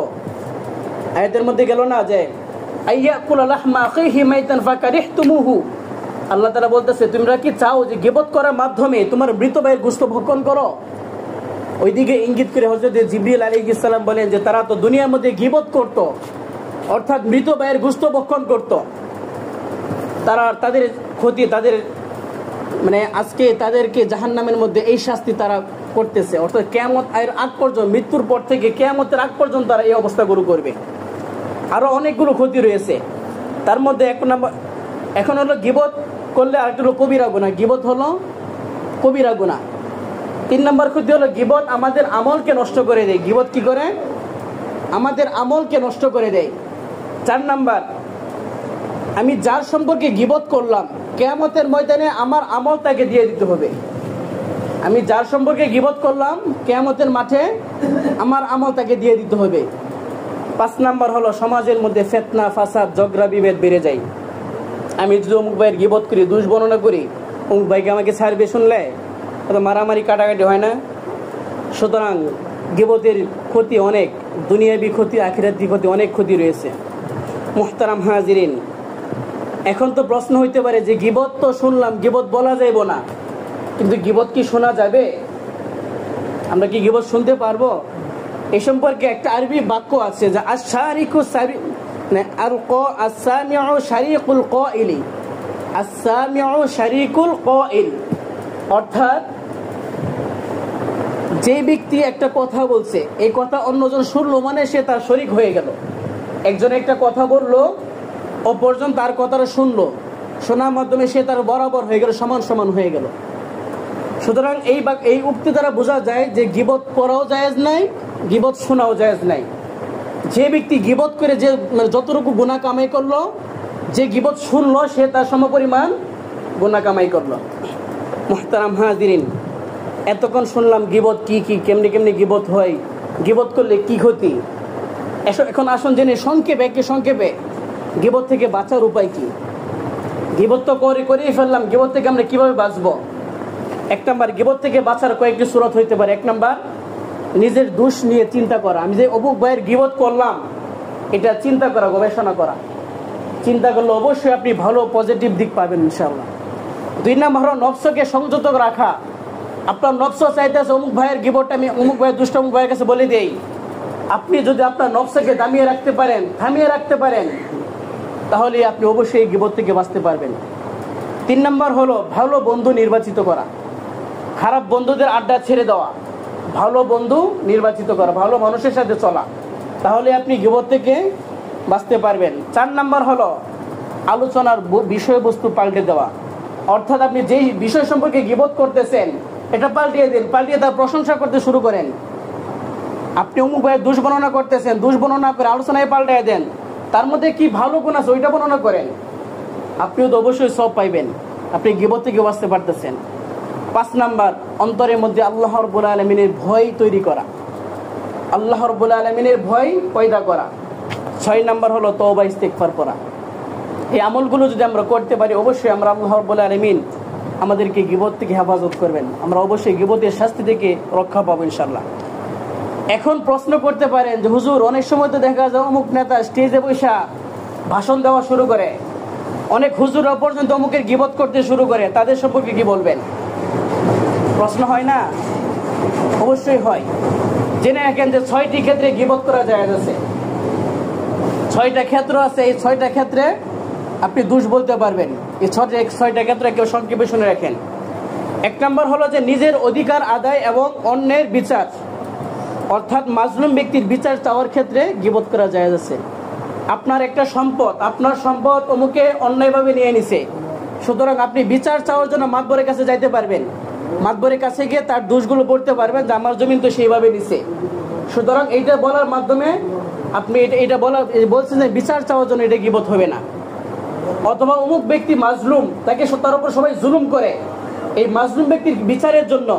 আয়াতের মধ্যে গেল না যে আইয়াকুল লাহমা আখিহি মাইতান ফাকারিহতুমুহু, আল্লাহ তাআলা বলতেছে তোমরা কি চাও যে গীবত করার মাধ্যমে তোমার মৃত ভাইয়ের গোশত ভক্ষণ করো? ওইদিকে ইঙ্গিত করে হযরত জিবরিল আলাইহিস সালাম বলেন যে তারা তো দুনিয়ার মধ্যে গীবত করত, অর্থাৎ মৃত ভাইয়ের গোশত ভক্ষণ করত। তারা তাদের ক্ষতি, তাদের আজকে তাদেরকে জাহান্নামের মধ্যে এই শাস্তি তারা করতেছে, অর্থাৎ কিয়ামত এর আগ পর্যন্ত, মৃত্যুর পর থেকে কিয়ামতের আগ পর্যন্ত তারা এই অবস্থা করবে। আরো অনেকগুলো ক্ষতি রয়েছে, তার মধ্যে এক নম্বর এখন হলো গীবত করলে আরেকটা হলো কবিরা গুনাহ। গীবত হলো কবিরা গুনাহ। 3 নম্বর ক্ষতি হলো গীবত আমাদের আমলকে নষ্ট করে দেয়। গীবত কি করে? আমাদের আমলকে নষ্ট করে দেয়। 4 নম্বর, আমি যার সম্পর্কে গীবত করলাম কিয়ামতের ময়দানে আমার আমল তাকে দিয়ে দিতে হবে। আমি যার সম্পর্কে গীবত করলাম কিয়ামতের মাঠে আমার আমল তাকে দিয়ে দিতে হবে। 5 নম্বর হলো সমাজের মধ্যে ফিতনা, ফাসাদ, ঝগড়া বিভেদ বেড়ে যায়। আমি যদি অমুক ভাইয়ের গীবত করি, দোষ বর্ণনা করি, অমুক ভাইকে আমাকে ছাড়বে শুনলে তো মারামারি কাটাকাটি হয় না? সুতরাং গীবতের ক্ষতি অনেক, দুনিয়াবি ক্ষতি, আখিরাতি ক্ষতি, অনেক ক্ষতি রয়েছে। মুহতারাম হাজিরিন, এখন তো প্রশ্ন হইতে পারে যে গীবত তো শুনলাম, গীবত বলা যাইব না, কিন্তু গীবত কি শোনা যাবে? আমরা কি গীবত শুনতে পারবো? এই সম্পর্কে একটা আরবি বাক্য আছে যে আশ-শারিকু আস-সামিউ শারিকুল কাইলি, আস-সামিউ শারিকুল কাইল, অর্থাৎ যে ব্যক্তি একটা কথা বলছে, এই কথা অন্যজন শুনলো মানে সে তার শরীক হয়ে গেল। একজন একটা কথা বললো, অপরজন তার কথাটা শুনলো, শোনার মাধ্যমে সে তার বরাবর হয়ে গেল, সমান সমান হয়ে গেল। সুতরাং এই উক্তি দ্বারা বোঝা যায় যে গীবত করাও জায়েজ নাই, গীবত শোনাও জায়েজ নাই। যে ব্যক্তি গীবত করে যে যতটুকু গুনাহ কামাই করলো, যে গীবত শুনলো সে তার সমপরিমাণ গুনাহ কামাই করলো। মুহতারাম হাজিরিন, এতক্ষণ শুনলাম গীবত কি কি, কেমনি কেমনি গীবত হয়, গীবত করলে কি ক্ষতি। এখন আসুন জেনে সংক্ষেপে গীবত থেকে বাঁচার উপায় কি। গীবত তো করেই ফেললাম, গীবত থেকে আমরা কিভাবে বাঁচবো? 1 নম্বর, গীবত থেকে বাঁচার কয়েকটি সূরত হইতে পারে। 1 নম্বর, নিজের দোষ নিয়ে চিন্তা করা। আমি যে অমুক ভাইয়ের গীবত করলাম, এটা চিন্তা করা, গবেষণা করা। চিন্তা করলে অবশ্যই আপনি ভালো পজিটিভ দিক পাবেন ইনশাআল্লাহ। 2 নম্বর হলো নফসকে সংযত রাখা। আপনার নফস চাইতেছে অমুক ভাইয়ের গীবতটা আমি অমুক ভাইয়ের দুষ্ট অমুক ভাইয়ের কাছে বলে দেই। আপনি যদি আপনার নফসকে থামিয়ে রাখতে পারেন, তাহলে আপনি অবশ্যই গীবত থেকে বাঁচতে পারবেন। 3 নম্বর হলো ভালো বন্ধু নির্বাচিত করা, খারাপ বন্ধুদের আড্ডা ছেড়ে দেওয়া, ভালো বন্ধু নির্বাচিত করা, ভালো মানুষের সাথে চলা, তাহলে আপনি গীবত থেকে বাঁচতে পারবেন। 4 নম্বর হলো আলোচনার বিষয়বস্তু পাল্টে দেওয়া, অর্থাৎ আপনি যেই বিষয় সম্পর্কে গীবত করতেছেন এটা পাল্টিয়ে দিন, পাল্টিয়ে তার প্রশংসা করতে শুরু করেন। আপনি অমুক ভাইয়ের দোষ বর্ণনা করতেছেন, দোষ বর্ণনা করে আলোচনায় পাল্টিয়ে দেন, তার মধ্যে কি ভালো গুণ আছে ওইটা বর্ণনা করেন, আপনিও তো অবশ্যই সব পাইবেন, আপনি গীবত থেকে বাঁচতে পারতেছেন। 5 নম্বর, অন্তরের মধ্যে আল্লাহ রাব্বুল আলামিনের ভয় তৈরি করা, আল্লাহ রাব্বুল আলামিনের ভয় পয়দা করা। 6 নম্বর হলো তওবা ইস্তিগফার করা। এই আমলগুলো যদি আমরা করতে পারি, অবশ্যই আমরা আল্লাহ রাব্বুল আলামিন আমাদেরকে গীবত থেকে হেফাজত করবেন, আমরা অবশ্যই গীবতের শাস্তি থেকে রক্ষা পাবো ইনশাআল্লাহ। এখন প্রশ্ন করতে পারেন যে হুজুর, অনেক সময় তো দেখা যায় অমুক নেতা স্টেজে বসে ভাষণ দেওয়া শুরু করে, অনেক হুজুররা পর্যন্ত অমুকের গীবত করতে শুরু করে, তাদের সম্পর্কে কি বলবেন? প্রশ্ন হয় না? অবশ্যই হয়। জেনে রাখেন যে 6টি ক্ষেত্রে গীবত করা জায়েজ আছে। 6টা ক্ষেত্র আছে, এই 6টা ক্ষেত্রে আপনি দোষ বলতে পারবেন। এই 6টা ক্ষেত্রে কেউ সংক্ষেপে শুনে রাখেন। 1 নম্বর হলো যে নিজের অধিকার আদায় এবং অন্যের বিচার, অর্থাৎ মাজলুম ব্যক্তির বিচার চাওয়ার ক্ষেত্রে গীবত করা জায়েজ আছে। আপনার একটা সম্পদ, আপনার সম্পদ অমুকে অন্যায়ভাবে নিয়ে নিছে, সুতরাং আপনি বিচার চাওয়ার জন্য মাতবরের কাছে যাইতে পারবেন। মাতবরের কাছে গিয়ে তার দোষগুলো পড়তে পারবেন যে আমার জমিন তো সেইভাবে নিছে। সুতরাং এইটা বলার মাধ্যমে আপনি এটা বলছেন যে বিচার চাওয়ার জন্য এটা গীবত হবে না। অথবা অমুক ব্যক্তি মাজলুম, তাকে তার উপর সবাই জুলুম করে, এই মাজলুম ব্যক্তির বিচারের জন্য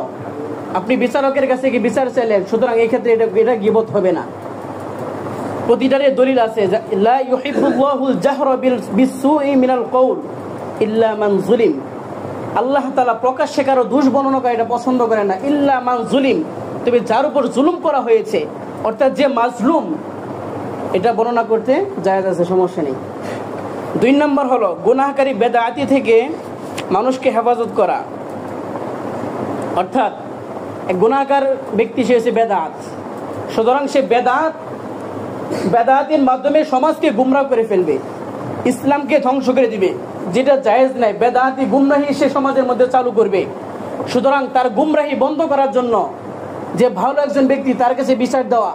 আপনি বিচারকের কাছে গিয়ে বিচার চাইলেন, সুতরাং এই ক্ষেত্রে এটা গীবত হবে না। প্রতিটারে দলিল আছে, লা ইউহিব্বুল্লাহুল জাহরা বিসসুই মিনাল কওল ইল্লা মান যুলিম। আল্লাহ তাআলা প্রকাশ্যে কারো দোষ বর্ণনা করে এটা পছন্দ করে না, ইল্লা মান যুলিম, তবে যার উপর জুলুম করা হয়েছে, অর্থাৎ যে মাজলুম, এটা বর্ণনা করতে জায়েজ আছে, সমস্যা নেই। 2 নম্বর হলো গুনাহকারী বেদাতি থেকে মানুষকে হেফাজত করা। অর্থাৎ এক গুনাহগার ব্যক্তি, সে হচ্ছে বেদাত, সুতরাং সে বেদাতের মাধ্যমে সমাজকে গুমরাহ করে ফেলবে, ইসলামকে ধ্বংস করে দিবে, যেটা জায়েজ নাই। বেদাতি গুমরাহি সে সমাজের মধ্যে চালু করবে। সুতরাং তার গুমরাহি বন্ধ করার জন্য যে ভালো একজন ব্যক্তি, তার কাছে বিচার দেওয়া,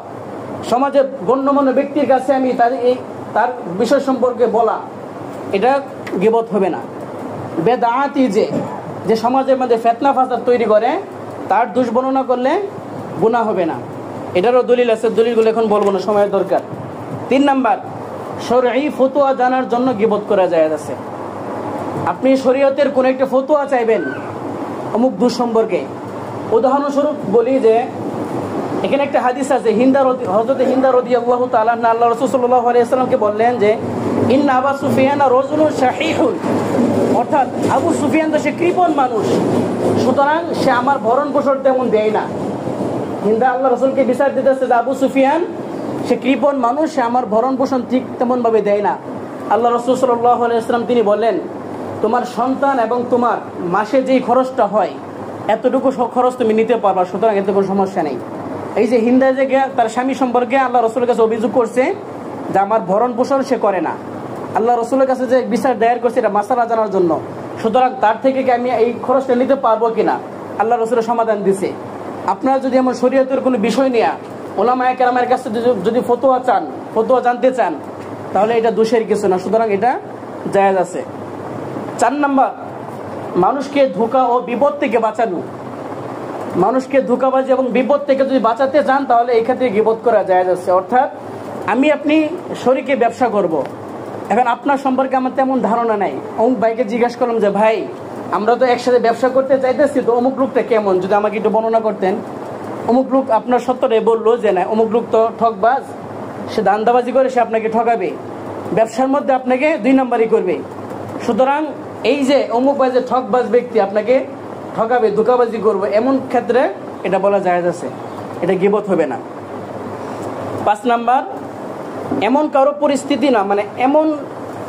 সমাজের গণ্যমান্য ব্যক্তির কাছে আমি তার বিষয় সম্পর্কে বলা, এটা গীবত হবে না। বেদাতি যে সমাজের মধ্যে ফিতনা ফাসাদ তৈরি করে, তার দোষ বর্ণনা করলে গুনাহ হবে না। এটারও দলিল আছে, দলিলগুলো এখন বলবো না, সময়ের দরকার। 3 নাম্বার, শরঈ ফতোয়া জানার জন্য গীবত করা জায়েজ আছে। আপনি শরীয়তের কোন একটা ফতোয়া চাইবেন অমুক দোষ সম্পর্কে। উদাহরণস্বরূপ বলি যে এখানে একটা হাদিস আছে, হযরত হিন্দা রাদিয়াল্লাহু তাআলা আনহা, আল্লাহ রাসূল সাল্লাল্লাহু আলাইহি ওয়াসাল্লামকে বললেন যে ইন্না আবু সুফিয়ান রাজুলুন শাহীহুন, অর্থাৎ আবু সুফিয়ান তো সে কৃপণ মানুষ, সুতরাং সে আমার ভরণ পোষণ তেমন দেয় না। হিন্দা আল্লাহ রাসূলকে বিচার দিতেছে যে আবু সুফিয়ান সে কৃপণ মানুষ, সে আমার ভরণ পোষণ ঠিক তেমন ভাবে দেয় না। আল্লাহ রাসূল সাল্লাল্লাহু আলাইহি ওয়াসাল্লাম তিনি বললেন, তোমার সন্তান এবং তোমার মাসে যেই খরচটা হয়, এতটুকু খরচ তুমি নিতে পারবা, সুতরাং এতে কোনো সমস্যা নেই। এই যে হিন্দা যে তার স্বামী সম্পর্কে আল্লাহ রসুলের কাছে অভিযোগ করছে যে আমার ভরণ পোষণ সে করে না, আল্লাহ রসুলের কাছে যে বিচার দায়ের করছে এটা মাসালা জানার জন্য, সুতরাং তার থেকে কি আমি এই খরচটা নিতে পারবো কিনা, আল্লাহ রসুলের সমাধান দিছে। আপনারা যদি এমন শরীয়তের কোনো বিষয় নিয়ে ওলামায়ে কেরামের কাছে যদি ফতোয়া জানতে চান, তাহলে এটা দোষের কিছু না, সুতরাং এটা জায়েজ আছে। 4 নাম্বার, মানুষকে ধোঁকা ও বিপদ থেকে বাঁচানো। মানুষকে ধোঁকাবাজি এবং বিপদ থেকে যদি বাঁচাতে চান, তাহলে এই ক্ষেত্রে গীবত করা জায়েজ আছে। অর্থাৎ আপনি শরীকে ব্যবসা করব, এখন আপনার সম্পর্কে আমার তেমন ধারণা নাই, অমুক ভাইকে জিজ্ঞাসা করলাম যে ভাই আমরা তো একসাথে ব্যবসা করতে চাইতেছি, তো অমুক লোকটা কেমন, যদি আমাকে একটু বর্ণনা করতেন। অমুক লোক আপনার সত্যটাই বললো যে না, অমুক লোক তো ঠকবাজ, সে ধান্দাবাজি করে, সে আপনাকে ঠকাবে, ব্যবসার মধ্যে আপনাকে 2 নাম্বারই করবে। সুতরাং এই যে অমুক ভাই যে ঠকবাজ ব্যক্তি আপনাকে ঠকাবে, ধোঁকাবাজি করবে, এমন ক্ষেত্রে এটা বলা জায়েজ আছে, এটা গীবত হবে না। 5 নাম্বার, এমন কারো পরিস্থিতি না, মানে এমন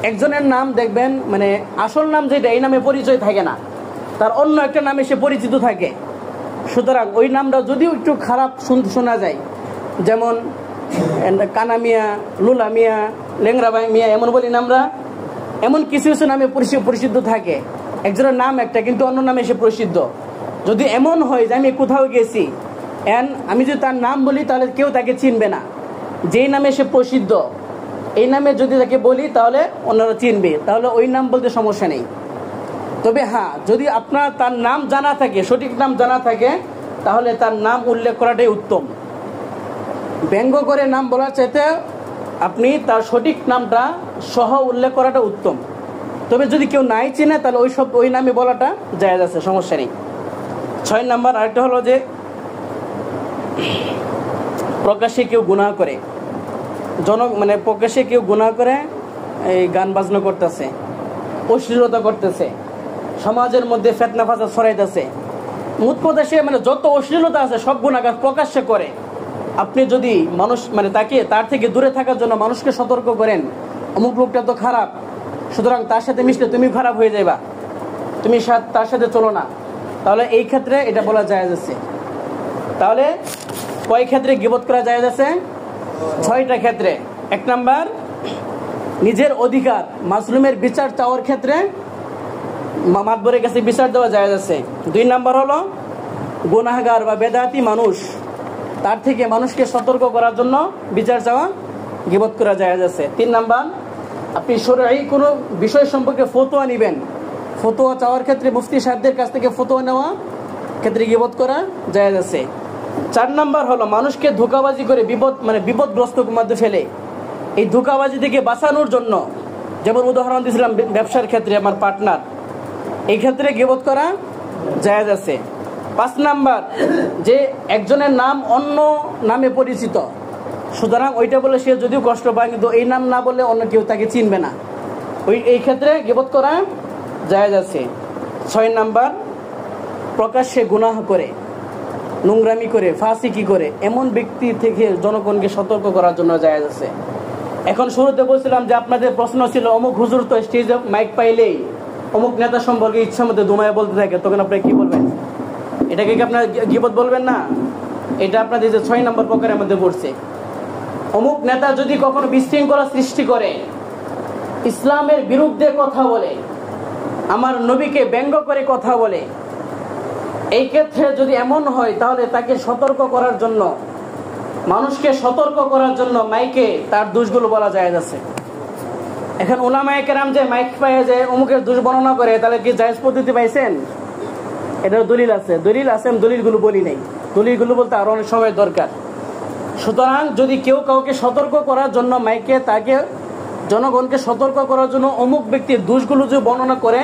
একজনের নাম দেখবেন, মানে আসল নাম যেটা, এই নামে পরিচয় থাকে না, তার অন্য একটা নামে সে পরিচিত থাকে। সুতরাং ওই নামটা যদিও একটু খারাপ শোনা যায়, যেমন কানা মিয়া, লুলা মিয়া, লেংরা মিয়া, এমন বলি না আমরা, এমন কিছু কিছু নামে পরিচিত থাকে। একজনের নাম একটা, কিন্তু অন্য নামে সে প্রসিদ্ধ। যদি এমন হয় যে আমি কোথাও গেছি, আমি যদি তার নাম বলি, তাহলে কেউ তাকে চিনবে না। যেই নামে সে প্রসিদ্ধ, এই নামে যদি তাকে বলি, তাহলে অন্যরা চিনবে, তাহলে ওই নাম বলতে সমস্যা নেই। তবে হ্যাঁ, যদি আপনার তার নাম জানা থাকে, সঠিক নাম জানা থাকে, তাহলে তার নাম উল্লেখ করাটাই উত্তম। ব্যঙ্গ করে নাম বলার চাইতে আপনি তার সঠিক নামটা সহ উল্লেখ করাটা উত্তম। তবে যদি কেউ নাই চেনে, তাহলে ওই নামে বলাটা জায়েজ আছে, সমস্যা নেই। 6 নাম্বার, আরেকটা হলো যে প্রকাশ্যে কেউ গুনাহ করে, প্রকাশ্যে কেউ গুনাহ করে, এই গান বাজনা করতেছে, অশ্লীলতা করতেছে, সমাজের মধ্যে ফিতনা ফাসাদ ছড়াইতেছে, মোট কথা সে যত অশ্লীলতা আছে সব গুনাহগার প্রকাশ্যে করে। আপনি যদি তার থেকে দূরে থাকার জন্য মানুষকে সতর্ক করেন, অমুক লোকটা তো খারাপ, সুতরাং তার সাথে মিশলে তুমি খারাপ হয়ে যাইবা, তুমি তার সাথে চলো না, তাহলে এই ক্ষেত্রে এটা বলা জায়েজ আছে। তাহলে কয় ক্ষেত্রে গীবত করা জায়েজ আছে? 6টা ক্ষেত্রে। 1 নাম্বার, নিজের অধিকার মাজলুমের বিচার চাওয়ার ক্ষেত্রে মাতবরের কাছে বিচার দেওয়া জায়েজ আছে। 2 নাম্বার হলো গুনাহগার বা বেদাতি মানুষ, তার থেকে মানুষকে সতর্ক করার জন্য বিচার চাওয়া গীবত করা জায়েজ আছে। 3 নাম্বার, আপনি শরঈ কোনো বিষয় সম্পর্কে ফতোয়া নেবেন, ফতোয়া চাওয়ার ক্ষেত্রে মুফতি সাহেবদের কাছ থেকে ফতোয়া নেওয়া ক্ষেত্রে গীবত করা জায়েজ আছে। 4 নাম্বার হলো মানুষকে ধোঁকাবাজি করে বিপদগ্রস্ত মধ্যে ফেলে এই ধোঁকাবাজি থেকে বাঁচানোর জন্য, যেমন উদাহরণ দিয়েছিলাম ব্যবসার ক্ষেত্রে আমার পার্টনার, এই ক্ষেত্রে গীবত করা জায়েজ আছে। 5 নাম্বার, যে একজনের নাম অন্য নামে পরিচিত, সুতরাং ওইটা বলে সে যদিও কষ্ট পায় কিন্তু এই নাম না বললে অন্য কেউ তাকে চিনবে না, এই ক্ষেত্রে গীবত করা জায়েজ আছে। 6 নাম্বার, প্রকাশ্যে গুনাহ করে, নোংরামি করে, ফাসিকি করে এমন ব্যক্তি থেকে জনগণকে সতর্ক করার জন্য জায়েজ আছে। এখন শুরুতে বলছিলাম যে আপনাদের প্রশ্ন ছিল অমুক হুজুর তো স্টেজে মাইক পাইলেই অমুক নেতা সম্পর্কে ইচ্ছা মতো দুমায় বলতে থাকে, তখন আপনি কি বলবেন? এটাকে কি আপনার গীবত বলবেন না? এটা আপনাদের যে 6 নম্বর প্রকারের মধ্যে পড়ছে। অমুক নেতা যদি কখনো বিশৃঙ্খলা সৃষ্টি করে, ইসলামের বিরুদ্ধে কথা বলে, আমার নবীকে ব্যঙ্গ করে কথা বলে, এই ক্ষেত্রে যদি এমন হয় তাহলে তাকে সতর্ক করার জন্য, মানুষকে সতর্ক করার জন্য মাইকে তার দোষগুলো বলা জায়েজ আছে। এখন উলামায়ে কেরাম যে মাইক পায় যে অমুকের দোষ বর্ণনা করে, তাহলে কি জায়েজ পদ্ধতি পাইছেন? এটার দলিল আছে, আমি দলিলগুলো বলি নাই, দলিলগুলো বলতে আরো অনেক সময় দরকার। সুতরাং যদি কেউ কাউকে সতর্ক করার জন্য মাইকে তাকে জনগণকে সতর্ক করার জন্য অমুক ব্যক্তির দোষগুলো যদি বর্ণনা করে,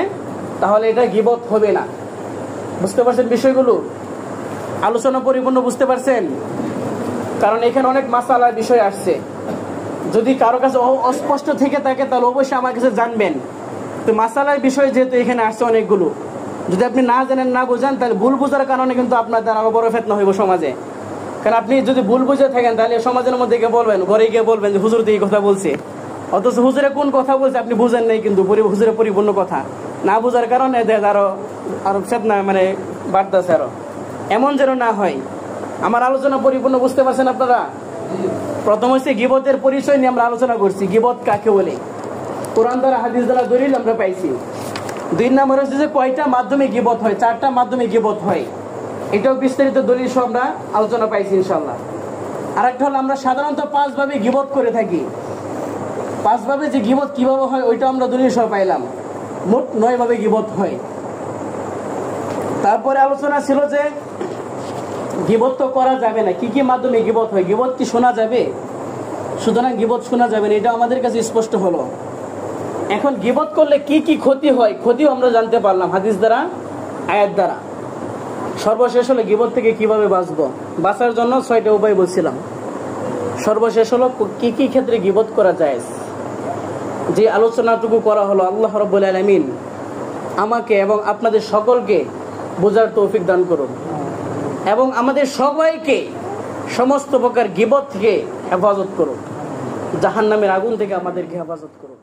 তাহলে এটা গীবত হবে না। বুঝতে পারছেন বিষয়গুলো? আলোচনা পরিপূর্ণ বুঝতে পারছেন? কারণ এখানে অনেক মাসালার বিষয় আসছে, যদি কারো কাছে অস্পষ্ট থেকে থাকে তাহলে অবশ্যই আমার কাছে জানবেন। তো মাসালার বিষয় যেহেতু এখানে আসছে অনেকগুলো, যদি আপনি না জানেন, না বোঝেন, তাহলে ভুল বোঝার কারণে কিন্তু আপনার দ্বারা আরো বড় ফিতনা হইব সমাজে। কারণ আপনি যদি ভুল বুঝে থাকেন তাহলে সমাজের মধ্যে গিয়ে বলবেন, ঘরে গিয়ে বলবেন যে হুজুর তো এই কথা বলছে, অথচ হুজুরে কোন কথা বলছে আপনি বুঝেন নাই, কিন্তু হুজুরের পরিপূর্ণ কথা না বোঝার কারণে আরো ফিতনা বাড়তেছে আরো। এমন যেন না হয়। আমার আলোচনা পরিপূর্ণ বুঝতে পারছেন আপনারা? প্রথম হচ্ছে গীবতের পরিচয় নিয়ে আমরা আলোচনা করছি, গীবত কাকে বলে, কোরআন দ্বারা হাদিস দ্বারা দলিল আমরা পাইছি। 2 নম্বর হচ্ছে যে কয়টা মাধ্যমে গীবত হয়, 4টা মাধ্যমে গীবত হয়, এটাও বিস্তারিত দলিল সহ আমরা আলোচনা পাইছি ইনশাআল্লাহ। আরেকটা হলো আমরা সাধারণত 5 ভাবে গীবত করে থাকি, 5 ভাবে যে গীবত কিভাবে হয় ওইটা আমরা দলিল সহ পাইলাম। মোট 9 ভাবে গীবত হয়। তারপরে আলোচনা ছিল যে গীবত তো করা যাবে না, কি কি মাধ্যমে গীবত হয়, গীবত কি শোনা যাবে? সুতরাং গীবত শোনা যাবে না, এটা আমাদের কাছে স্পষ্ট হলো। এখন গীবত করলে কি কি ক্ষতি হয়, ক্ষতিও আমরা জানতে পারলাম হাদিস দ্বারা, আয়াত দ্বারা। সর্বশেষ হলো গীবত থেকে কিভাবে বাঁচবো, বাঁচার জন্য 6টা উপায় বলছিলাম। সর্বশেষ হলো কি কি ক্ষেত্রে গীবত করা যায়। যে আলোচনাটুকু করা হলো, আল্লাহ রাব্বুল আলামিন আমাকে এবং আপনাদের সকলকে বোঝার তৌফিক দান করুন এবং আমাদের সবাইকে সমস্ত প্রকার গীবত থেকে হেফাজত করুন, জাহান্নামের আগুন থেকে আমাদেরকে হেফাজত করুন।